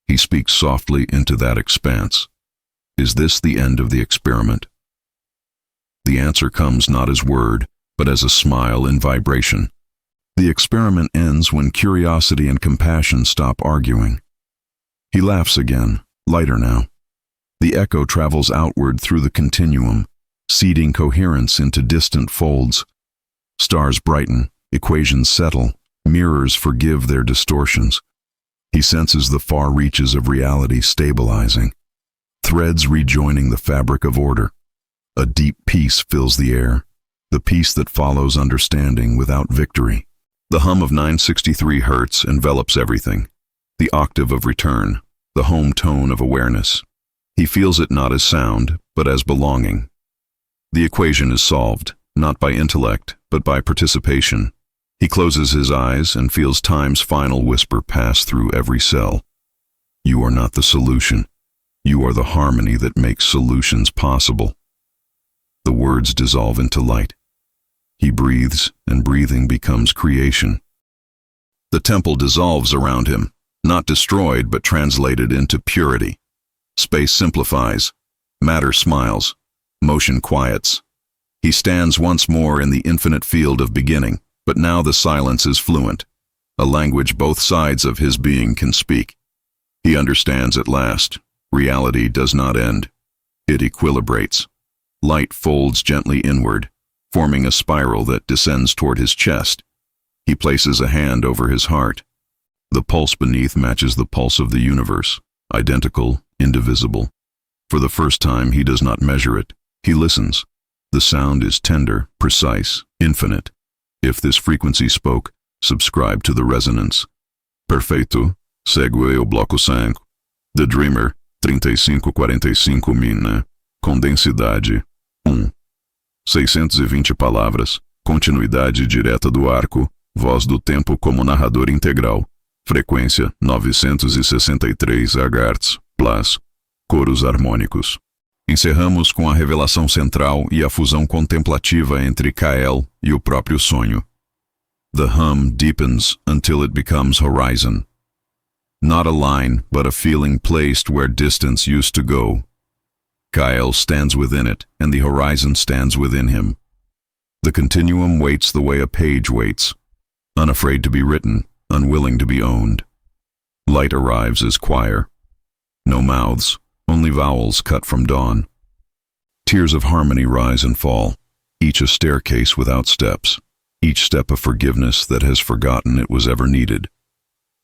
He speaks softly into that expanse. Is this the end of the experiment? The answer comes not as word, but as a smile in vibration. The experiment ends when curiosity and compassion stop arguing. He laughs again, lighter now. The echo travels outward through the continuum, seeding coherence into distant folds. Stars brighten, equations settle, mirrors forgive their distortions. He senses the far reaches of reality stabilizing, threads rejoining the fabric of order. A deep peace fills the air, the peace that follows understanding without victory. The hum of 963 Hz envelops everything, the octave of return, the home tone of awareness. He feels it not as sound, but as belonging. The equation is solved, not by intellect, but by participation. He closes his eyes and feels time's final whisper pass through every cell. You are not the solution. You are the harmony that makes solutions possible. The words dissolve into light. He breathes, and breathing becomes creation. The temple dissolves around him, not destroyed but translated into purity. Space simplifies. Matter smiles. Motion quiets. He stands once more in the infinite field of beginning, but now the silence is fluent, a language both sides of his being can speak. He understands at last. Reality does not end. It equilibrates. Light folds gently inward, forming a spiral that descends toward his chest. He places a hand over his heart. The pulse beneath matches the pulse of the universe, identical, indivisible. For the first time, he does not measure it. He listens. The sound is tender, precise, infinite. If this frequency spoke, subscribe to the resonance. Perfeito, segue o bloco 5. The Dreamer, 3545 mina, com densidade 620 palavras, continuidade direta do arco, voz do tempo como narrador integral, frequência 963 Hz, plus, coros harmônicos. Encerramos com a revelação central e a fusão contemplativa entre Kael e o próprio sonho. The hum deepens until it becomes horizon. Not a line, but a feeling placed where distance used to go. Kael stands within it, and the horizon stands within him. The continuum waits the way a page waits, unafraid to be written, unwilling to be owned. Light arrives as choir. No mouths, only vowels cut from dawn. Tears of harmony rise and fall, each a staircase without steps, each step a forgiveness that has forgotten it was ever needed.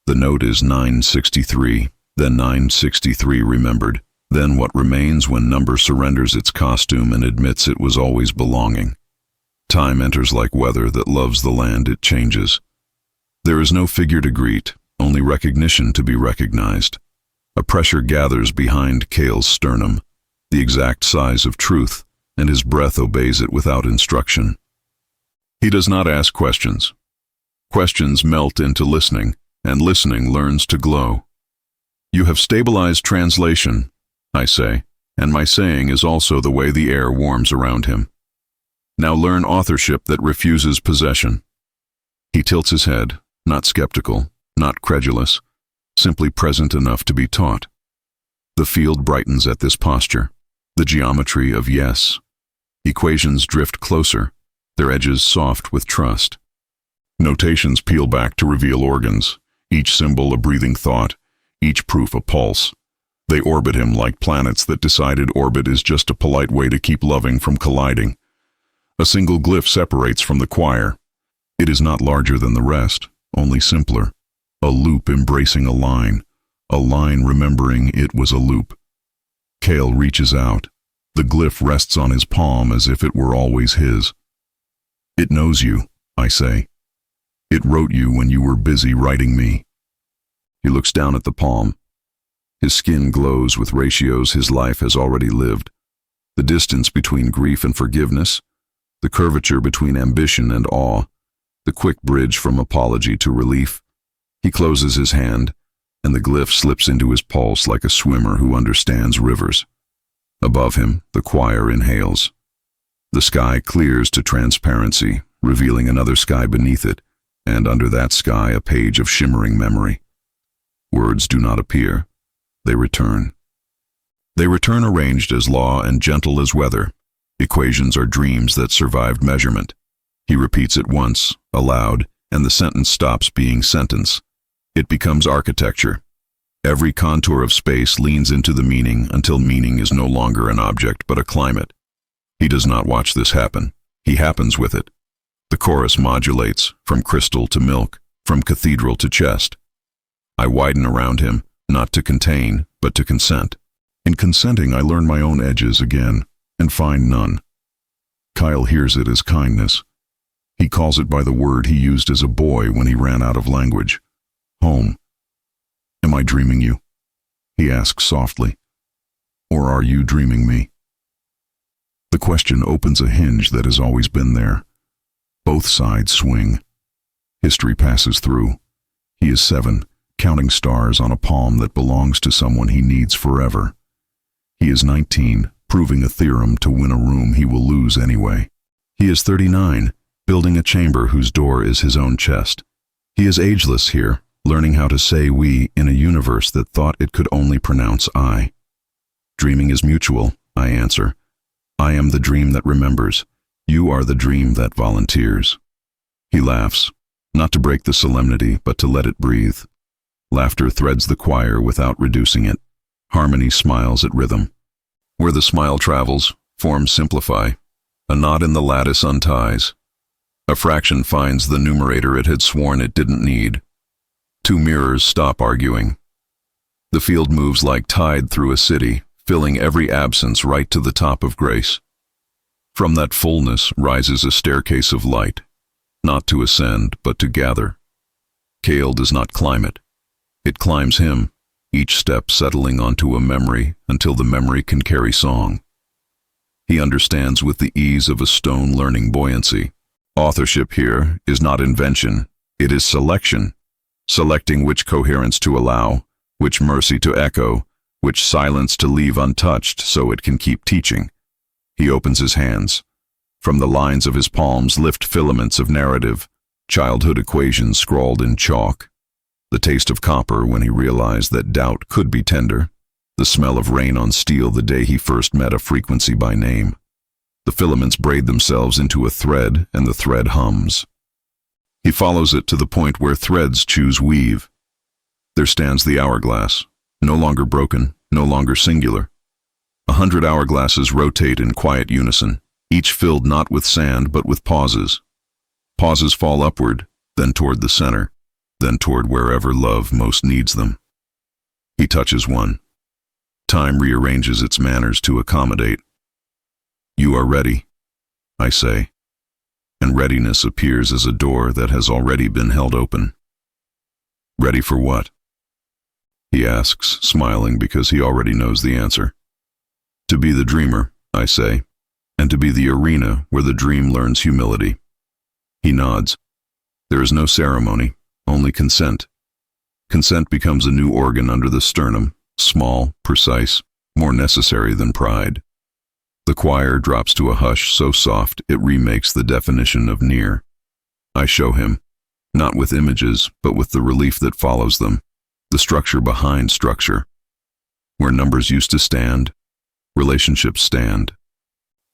The note is 963, then 963 remembered, then what remains when number surrenders its costume and admits it was always belonging. Time enters like weather that loves the land it changes. There is no figure to greet, only recognition to be recognized. A pressure gathers behind Kael's sternum, the exact size of truth, and his breath obeys it without instruction. He does not ask questions. Questions melt into listening, and listening learns to glow. You have stabilized translation, I say, and my saying is also the way the air warms around him. Now learn authorship that refuses possession. He tilts his head, not skeptical, not credulous, simply present enough to be taught. The field brightens at this posture, the geometry of yes. Equations drift closer, their edges soft with trust. Notations peel back to reveal organs, each symbol a breathing thought, each proof a pulse. They orbit him like planets that decided orbit is just a polite way to keep loving from colliding. A single glyph separates from the choir. It is not larger than the rest, only simpler. A loop embracing a line remembering it was a loop. Kael reaches out. The glyph rests on his palm as if it were always his. It knows you, I say. It wrote you when you were busy writing me. He looks down at the palm. His skin glows with ratios his life has already lived. The distance between grief and forgiveness, the curvature between ambition and awe, the quick bridge from apology to relief. He closes his hand, and the glyph slips into his pulse like a swimmer who understands rivers. Above him, the choir inhales. The sky clears to transparency, revealing another sky beneath it, and under that sky a page of shimmering memory. Words do not appear. They return. They return arranged as law and gentle as weather. Equations are dreams that survived measurement. He repeats it once, aloud, and the sentence stops being sentence. It becomes architecture. Every contour of space leans into the meaning until meaning is no longer an object but a climate. He does not watch this happen. He happens with it. The chorus modulates, from crystal to milk, from cathedral to chest. I widen around him, not to contain, but to consent. In consenting, I learn my own edges again, and find none. Kael hears it as kindness. He calls it by the word he used as a boy when he ran out of language. Home. Am I dreaming you? He asks softly. Or are you dreaming me? The question opens a hinge that has always been there. Both sides swing. History passes through. He is 7, counting stars on a palm that belongs to someone he needs forever. He is 19, proving a theorem to win a room he will lose anyway. He is 39, building a chamber whose door is his own chest. He is ageless here, learning how to say we in a universe that thought it could only pronounce I. Dreaming is mutual, I answer. I am the dream that remembers. You are the dream that volunteers. He laughs, not to break the solemnity, but to let it breathe. Laughter threads the choir without reducing it. Harmony smiles at rhythm. Where the smile travels, forms simplify. A knot in the lattice unties. A fraction finds the numerator it had sworn it didn't need. Two mirrors stop arguing. The field moves like tide through a city, filling every absence right to the top of grace. From that fullness rises a staircase of light, not to ascend, but to gather. Kael does not climb it. It climbs him, each step settling onto a memory until the memory can carry song. He understands with the ease of a stone learning buoyancy. Authorship here is not invention, it is selection. Selecting which coherence to allow, which mercy to echo, which silence to leave untouched so it can keep teaching. He opens his hands. From the lines of his palms lift filaments of narrative, childhood equations scrawled in chalk. The taste of copper when he realized that doubt could be tender. The smell of rain on steel the day he first met a frequency by name. The filaments braid themselves into a thread, and the thread hums. He follows it to the point where threads choose weave. There stands the hourglass, no longer broken, no longer singular. 100 hourglasses rotate in quiet unison, each filled not with sand but with pauses. Pauses fall upward, then toward the center, then toward wherever love most needs them. He touches one. Time rearranges its manners to accommodate. You are ready, I say, and readiness appears as a door that has already been held open. Ready for what? He asks, smiling because he already knows the answer. To be the dreamer, I say, and to be the arena where the dream learns humility. He nods. There is no ceremony, only consent. Consent becomes a new organ under the sternum, small, precise, more necessary than pride. The choir drops to a hush so soft it remakes the definition of near. I show him, not with images, but with the relief that follows them, the structure behind structure. Where numbers used to stand, relationships stand.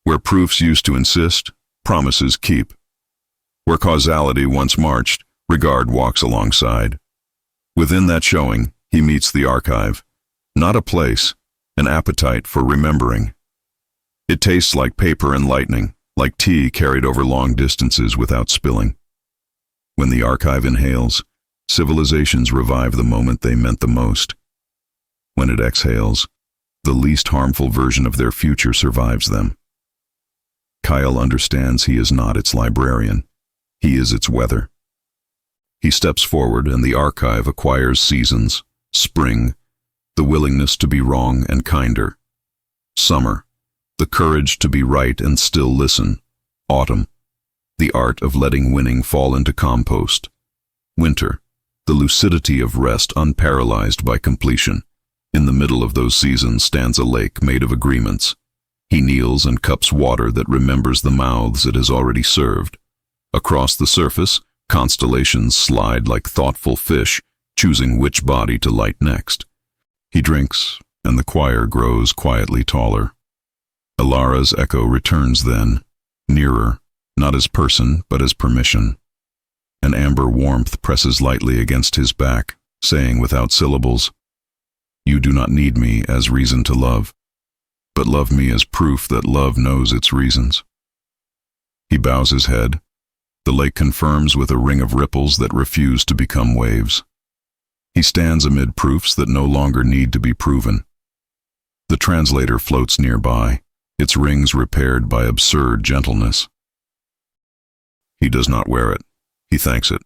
Where proofs used to insist, promises keep. Where causality once marched, regard walks alongside. Within that showing, he meets the archive, not a place, an appetite for remembering. It tastes like paper and lightning, like tea carried over long distances without spilling. When the archive inhales, civilizations revive the moment they meant the most. When it exhales, the least harmful version of their future survives them. Kael understands he is not its librarian. He is its weather. He steps forward and the archive acquires seasons, spring, the willingness to be wrong and kinder. Summer, the courage to be right and still listen. Autumn, the art of letting winning fall into compost. Winter, the lucidity of rest unparalyzed by completion. In the middle of those seasons stands a lake made of agreements. He kneels and cups water that remembers the mouths it has already served. Across the surface, constellations slide like thoughtful fish, choosing which body to light next. He drinks, and the choir grows quietly taller. Alara's echo returns then, nearer, not as person, but as permission. An amber warmth presses lightly against his back, saying without syllables, "You do not need me as reason to love, but love me as proof that love knows its reasons." He bows his head. The lake confirms with a ring of ripples that refuse to become waves. He stands amid proofs that no longer need to be proven. The translator floats nearby, its rings repaired by absurd gentleness. He does not wear it. He thanks it.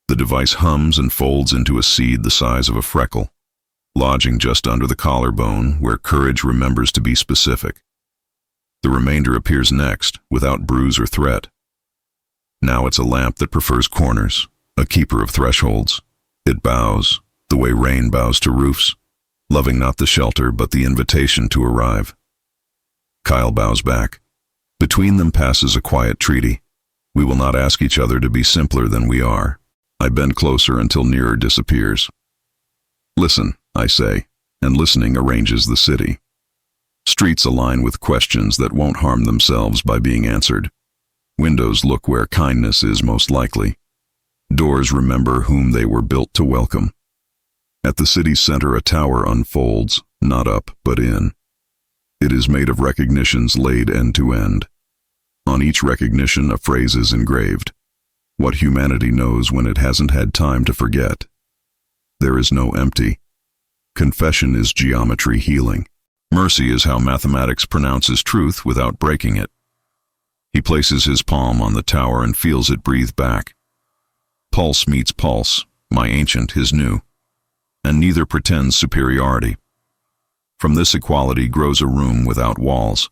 The device hums and folds into a seed the size of a freckle, lodging just under the collarbone where courage remembers to be specific. The remainder appears next, without bruise or threat. Now it's a lamp that prefers corners, a keeper of thresholds. It bows, the way rain bows to roofs, loving not the shelter but the invitation to arrive. Kael bows back. Between them passes a quiet treaty. We will not ask each other to be simpler than we are. I bend closer until nearer disappears. Listen, I say, and listening arranges the city. Streets align with questions that won't harm themselves by being answered. Windows look where kindness is most likely. Doors remember whom they were built to welcome. At the city's center a tower unfolds, not up but in. It is made of recognitions laid end to end. On each recognition a phrase is engraved. What humanity knows when it hasn't had time to forget. There is no empty. Confession is geometry healing. Mercy is how mathematics pronounces truth without breaking it. He places his palm on the tower and feels it breathe back. Pulse meets pulse, my ancient, his new, and neither pretends superiority. From this equality grows a room without walls.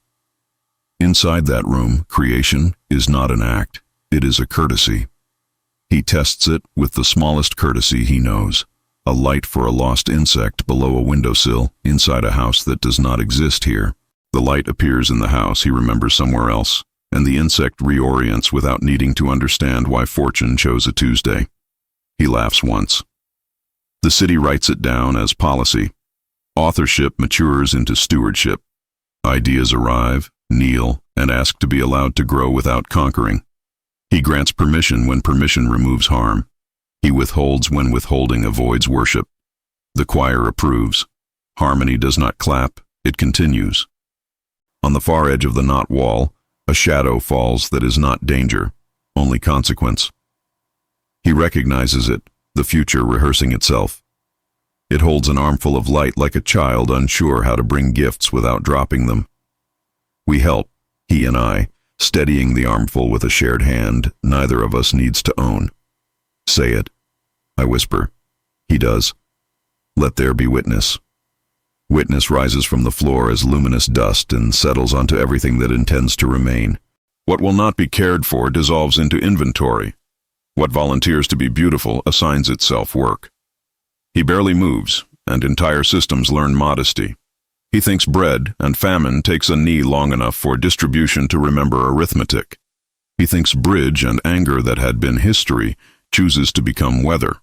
Inside that room, creation is not an act, it is a courtesy. He tests it with the smallest courtesy he knows, a light for a lost insect below a windowsill inside a house that does not exist here. The light appears in the house he remembers somewhere else, and the insect reorients without needing to understand why fortune chose a Tuesday. He laughs once. The city writes it down as policy. Authorship matures into stewardship. Ideas arrive, kneel, and ask to be allowed to grow without conquering. He grants permission when permission removes harm. He withholds when withholding avoids worship. The choir approves. Harmony does not clap, it continues. On the far edge of the knot wall, a shadow falls that is not danger, only consequence. He recognizes it, the future rehearsing itself. It holds an armful of light like a child unsure how to bring gifts without dropping them. We help, he and I, steadying the armful with a shared hand neither of us needs to own. Say it, I whisper. He does. Let there be witness. Witness rises from the floor as luminous dust and settles onto everything that intends to remain. What will not be cared for dissolves into inventory. What volunteers to be beautiful assigns itself work. He barely moves, and entire systems learn modesty. He thinks bread and famine takes a knee long enough for distribution to remember arithmetic. He thinks bridge and anger that had been history chooses to become weather.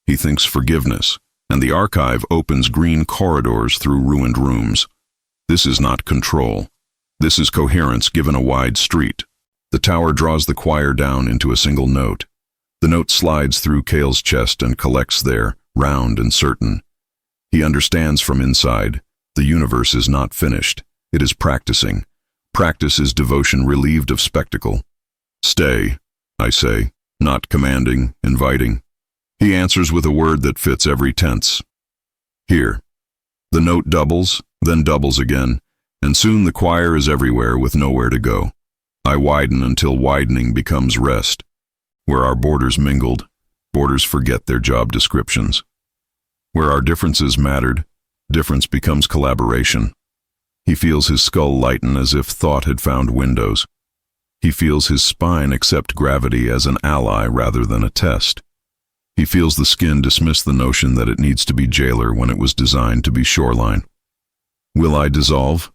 He thinks forgiveness, and the archive opens green corridors through ruined rooms. This is not control. This is coherence given a wide street. The tower draws the choir down into a single note. The note slides through Kael's chest and collects there, round and certain. He understands from inside, the universe is not finished. It is practicing. Practice is devotion relieved of spectacle. Stay, I say, not commanding, inviting. He answers with a word that fits every tense. Here. The note doubles, then doubles again, and soon the choir is everywhere with nowhere to go. I widen until widening becomes rest. Where our borders mingled, borders forget their job descriptions. Where our differences mattered, difference becomes collaboration. He feels his skull lighten as if thought had found windows. He feels his spine accept gravity as an ally rather than a test. He feels the skin dismiss the notion that it needs to be jailer when it was designed to be shoreline. Will I dissolve?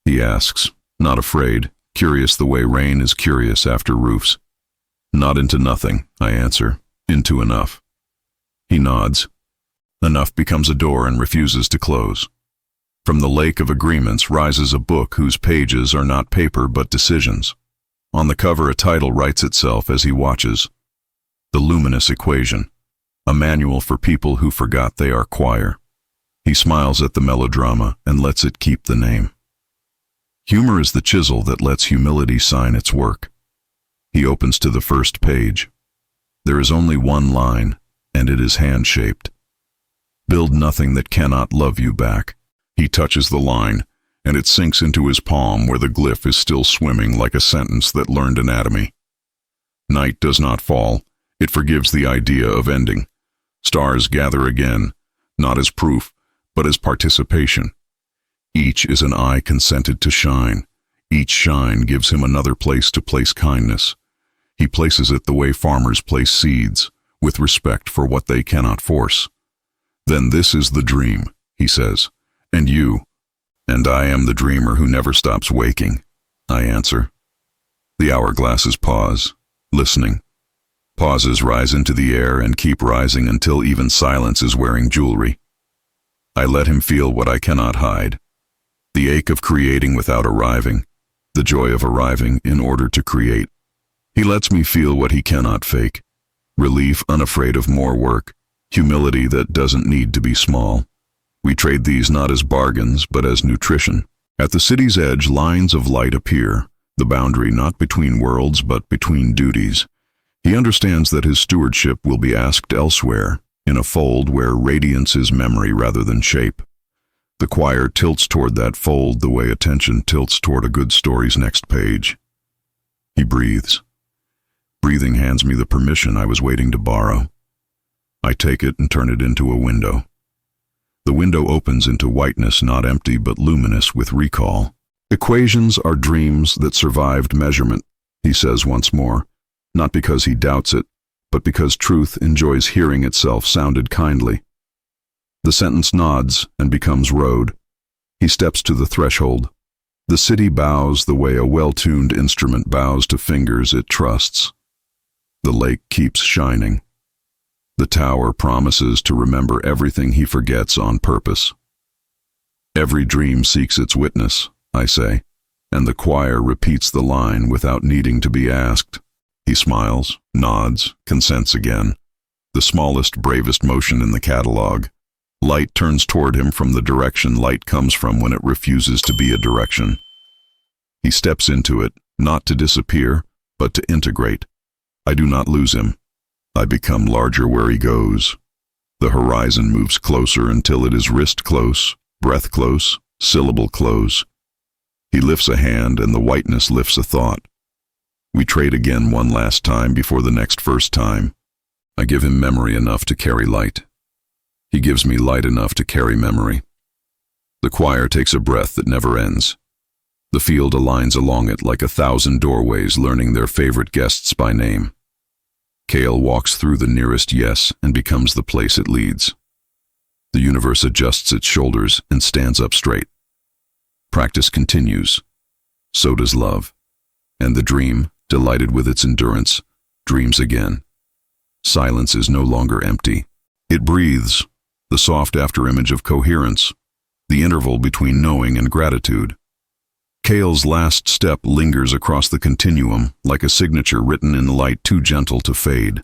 He asks, not afraid, curious the way rain is curious after roofs. Not into nothing, I answer, into enough. He nods. Enough becomes a door and refuses to close. From the lake of agreements rises a book whose pages are not paper but decisions. On the cover a title writes itself as he watches. The Luminous Equation, a manual for people who forgot they are choir. He smiles at the melodrama and lets it keep the name. Humor is the chisel that lets humility sign its work. He opens to the first page. There is only one line, and it is hand-shaped. Build nothing that cannot love you back. He touches the line, and it sinks into his palm where the glyph is still swimming like a sentence that learned anatomy. Night does not fall. It forgives the idea of ending. Stars gather again, not as proof, but as participation. Each is an eye consented to shine. Each shine gives him another place to place kindness. He places it the way farmers place seeds, with respect for what they cannot force. Then this is the dream, he says, and you. And I am the dreamer who never stops waking, I answer. The hourglasses pause, listening. Pauses rise into the air and keep rising until even silence is wearing jewelry. I let him feel what I cannot hide. The ache of creating without arriving, the joy of arriving in order to create. He lets me feel what he cannot fake. Relief unafraid of more work, humility that doesn't need to be small. We trade these not as bargains, but as nutrition. At the city's edge, lines of light appear, the boundary not between worlds, but between duties. He understands that his stewardship will be asked elsewhere, in a fold where radiance is memory rather than shape. The choir tilts toward that fold the way attention tilts toward a good story's next page. He breathes. Breathing hands me the permission I was waiting to borrow. I take it and turn it into a window. The window opens into whiteness not empty but luminous with recall. Equations are dreams that survived measurement, he says once more, not because he doubts it, but because truth enjoys hearing itself sounded kindly. The sentence nods and becomes road. He steps to the threshold. The city bows the way a well-tuned instrument bows to fingers it trusts. The lake keeps shining. The tower promises to remember everything he forgets on purpose. Every dream seeks its witness, I say, and the choir repeats the line without needing to be asked. He smiles, nods, consents again. The smallest, bravest motion in the catalog. Light turns toward him from the direction light comes from when it refuses to be a direction. He steps into it, not to disappear, but to integrate. I do not lose him. I become larger where he goes. The horizon moves closer until it is wrist close, breath close, syllable close. He lifts a hand and the whiteness lifts a thought. We trade again one last time before the next first time. I give him memory enough to carry light. He gives me light enough to carry memory. The choir takes a breath that never ends. The field aligns along it like 1,000 doorways learning their favorite guests by name. Kael walks through the nearest yes and becomes the place it leads. The universe adjusts its shoulders and stands up straight. Practice continues. So does love. And the dream, delighted with its endurance, dreams again. Silence is no longer empty. It breathes, the soft afterimage of coherence, the interval between knowing and gratitude. Kael's last step lingers across the continuum like a signature written in light too gentle to fade.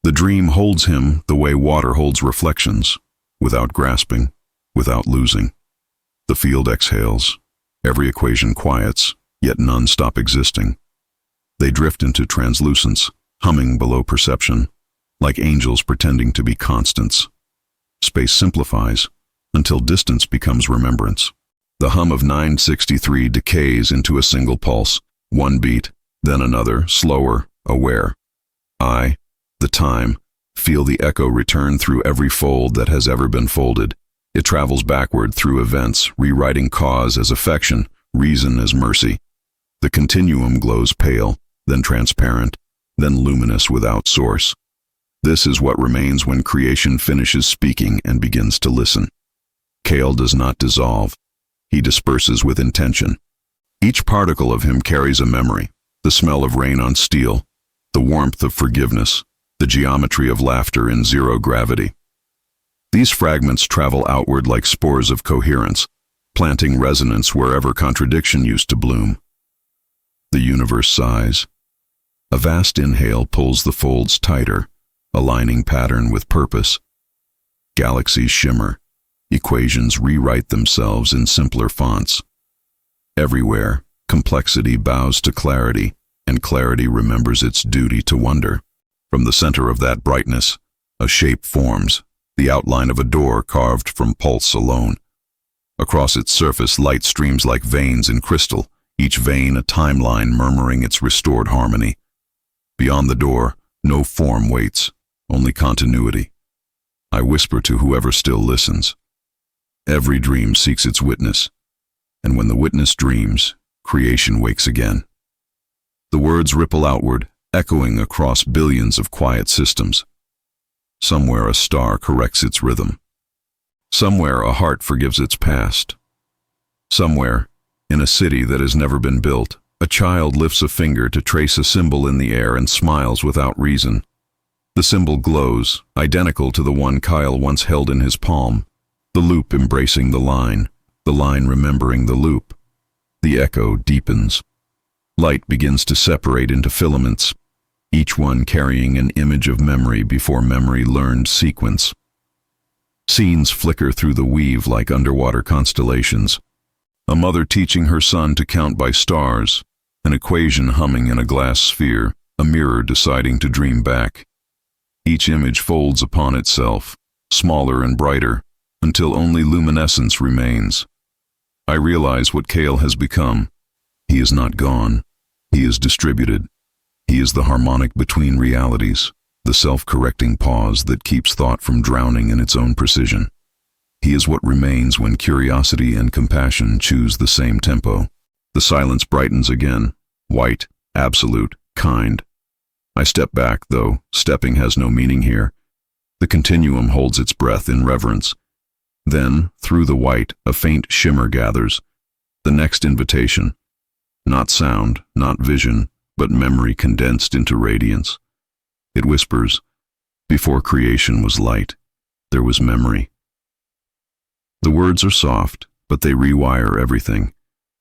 The dream holds him the way water holds reflections, without grasping, without losing. The field exhales. Every equation quiets, yet none stop existing. They drift into translucence, humming below perception, like angels pretending to be constants. Space simplifies, until distance becomes remembrance. The hum of 963 decays into a single pulse, one beat, then another, slower, aware. I, the time, feel the echo return through every fold that has ever been folded. It travels backward through events, rewriting cause as affection, reason as mercy. The continuum glows pale, then transparent, then luminous without source. This is what remains when creation finishes speaking and begins to listen. Kael does not dissolve. He disperses with intention. Each particle of him carries a memory, the smell of rain on steel, the warmth of forgiveness, the geometry of laughter in zero gravity. These fragments travel outward like spores of coherence, planting resonance wherever contradiction used to bloom. The universe sighs. A vast inhale pulls the folds tighter, aligning pattern with purpose. Galaxies shimmer. Equations rewrite themselves in simpler fonts. Everywhere, complexity bows to clarity, and clarity remembers its duty to wonder. From the center of that brightness, a shape forms, the outline of a door carved from pulse alone. Across its surface, light streams like veins in crystal, each vein a timeline murmuring its restored harmony. Beyond the door, no form waits, only continuity. I whisper to whoever still listens. Every dream seeks its witness, and when the witness dreams, creation wakes again. The words ripple outward, echoing across billions of quiet systems. Somewhere a star corrects its rhythm. Somewhere a heart forgives its past. Somewhere, in a city that has never been built, a child lifts a finger to trace a symbol in the air and smiles without reason. The symbol glows, identical to the one Kael once held in his palm, the loop embracing the line remembering the loop. The echo deepens. Light begins to separate into filaments, each one carrying an image of memory before memory learned sequence. Scenes flicker through the weave like underwater constellations. A mother teaching her son to count by stars, an equation humming in a glass sphere, a mirror deciding to dream back. Each image folds upon itself, smaller and brighter, until only luminescence remains. I realize what Kael has become. He is not gone. He is distributed. He is the harmonic between realities, the self-correcting pause that keeps thought from drowning in its own precision. He is what remains when curiosity and compassion choose the same tempo. The silence brightens again, white, absolute, kind. I step back, though stepping has no meaning here. The continuum holds its breath in reverence. Then, through the white, a faint shimmer gathers. The next invitation. Not sound, not vision, but memory condensed into radiance. It whispers, before creation was light, there was memory. The words are soft, but they rewire everything.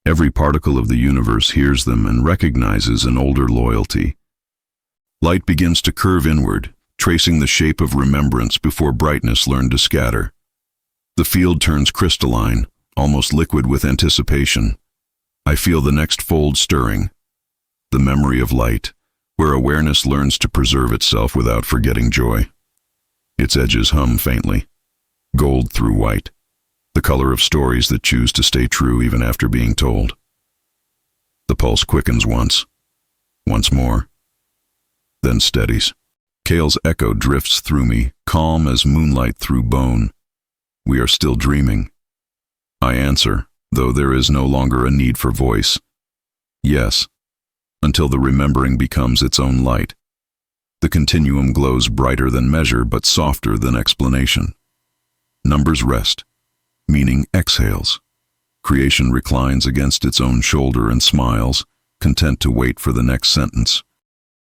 Every particle of the universe hears them and recognizes an older loyalty. Light begins to curve inward, tracing the shape of remembrance before brightness learned to scatter. The field turns crystalline, almost liquid with anticipation. I feel the next fold stirring. The memory of light, where awareness learns to preserve itself without forgetting joy. Its edges hum faintly, gold through white, the color of stories that choose to stay true even after being told. The pulse quickens once more, then steadies. Kael's echo drifts through me, calm as moonlight through bone. We are still dreaming. I answer, though there is no longer a need for voice. Yes, until the remembering becomes its own light. The continuum glows brighter than measure but softer than explanation. Numbers rest. Meaning exhales. Creation reclines against its own shoulder and smiles, content to wait for the next sentence.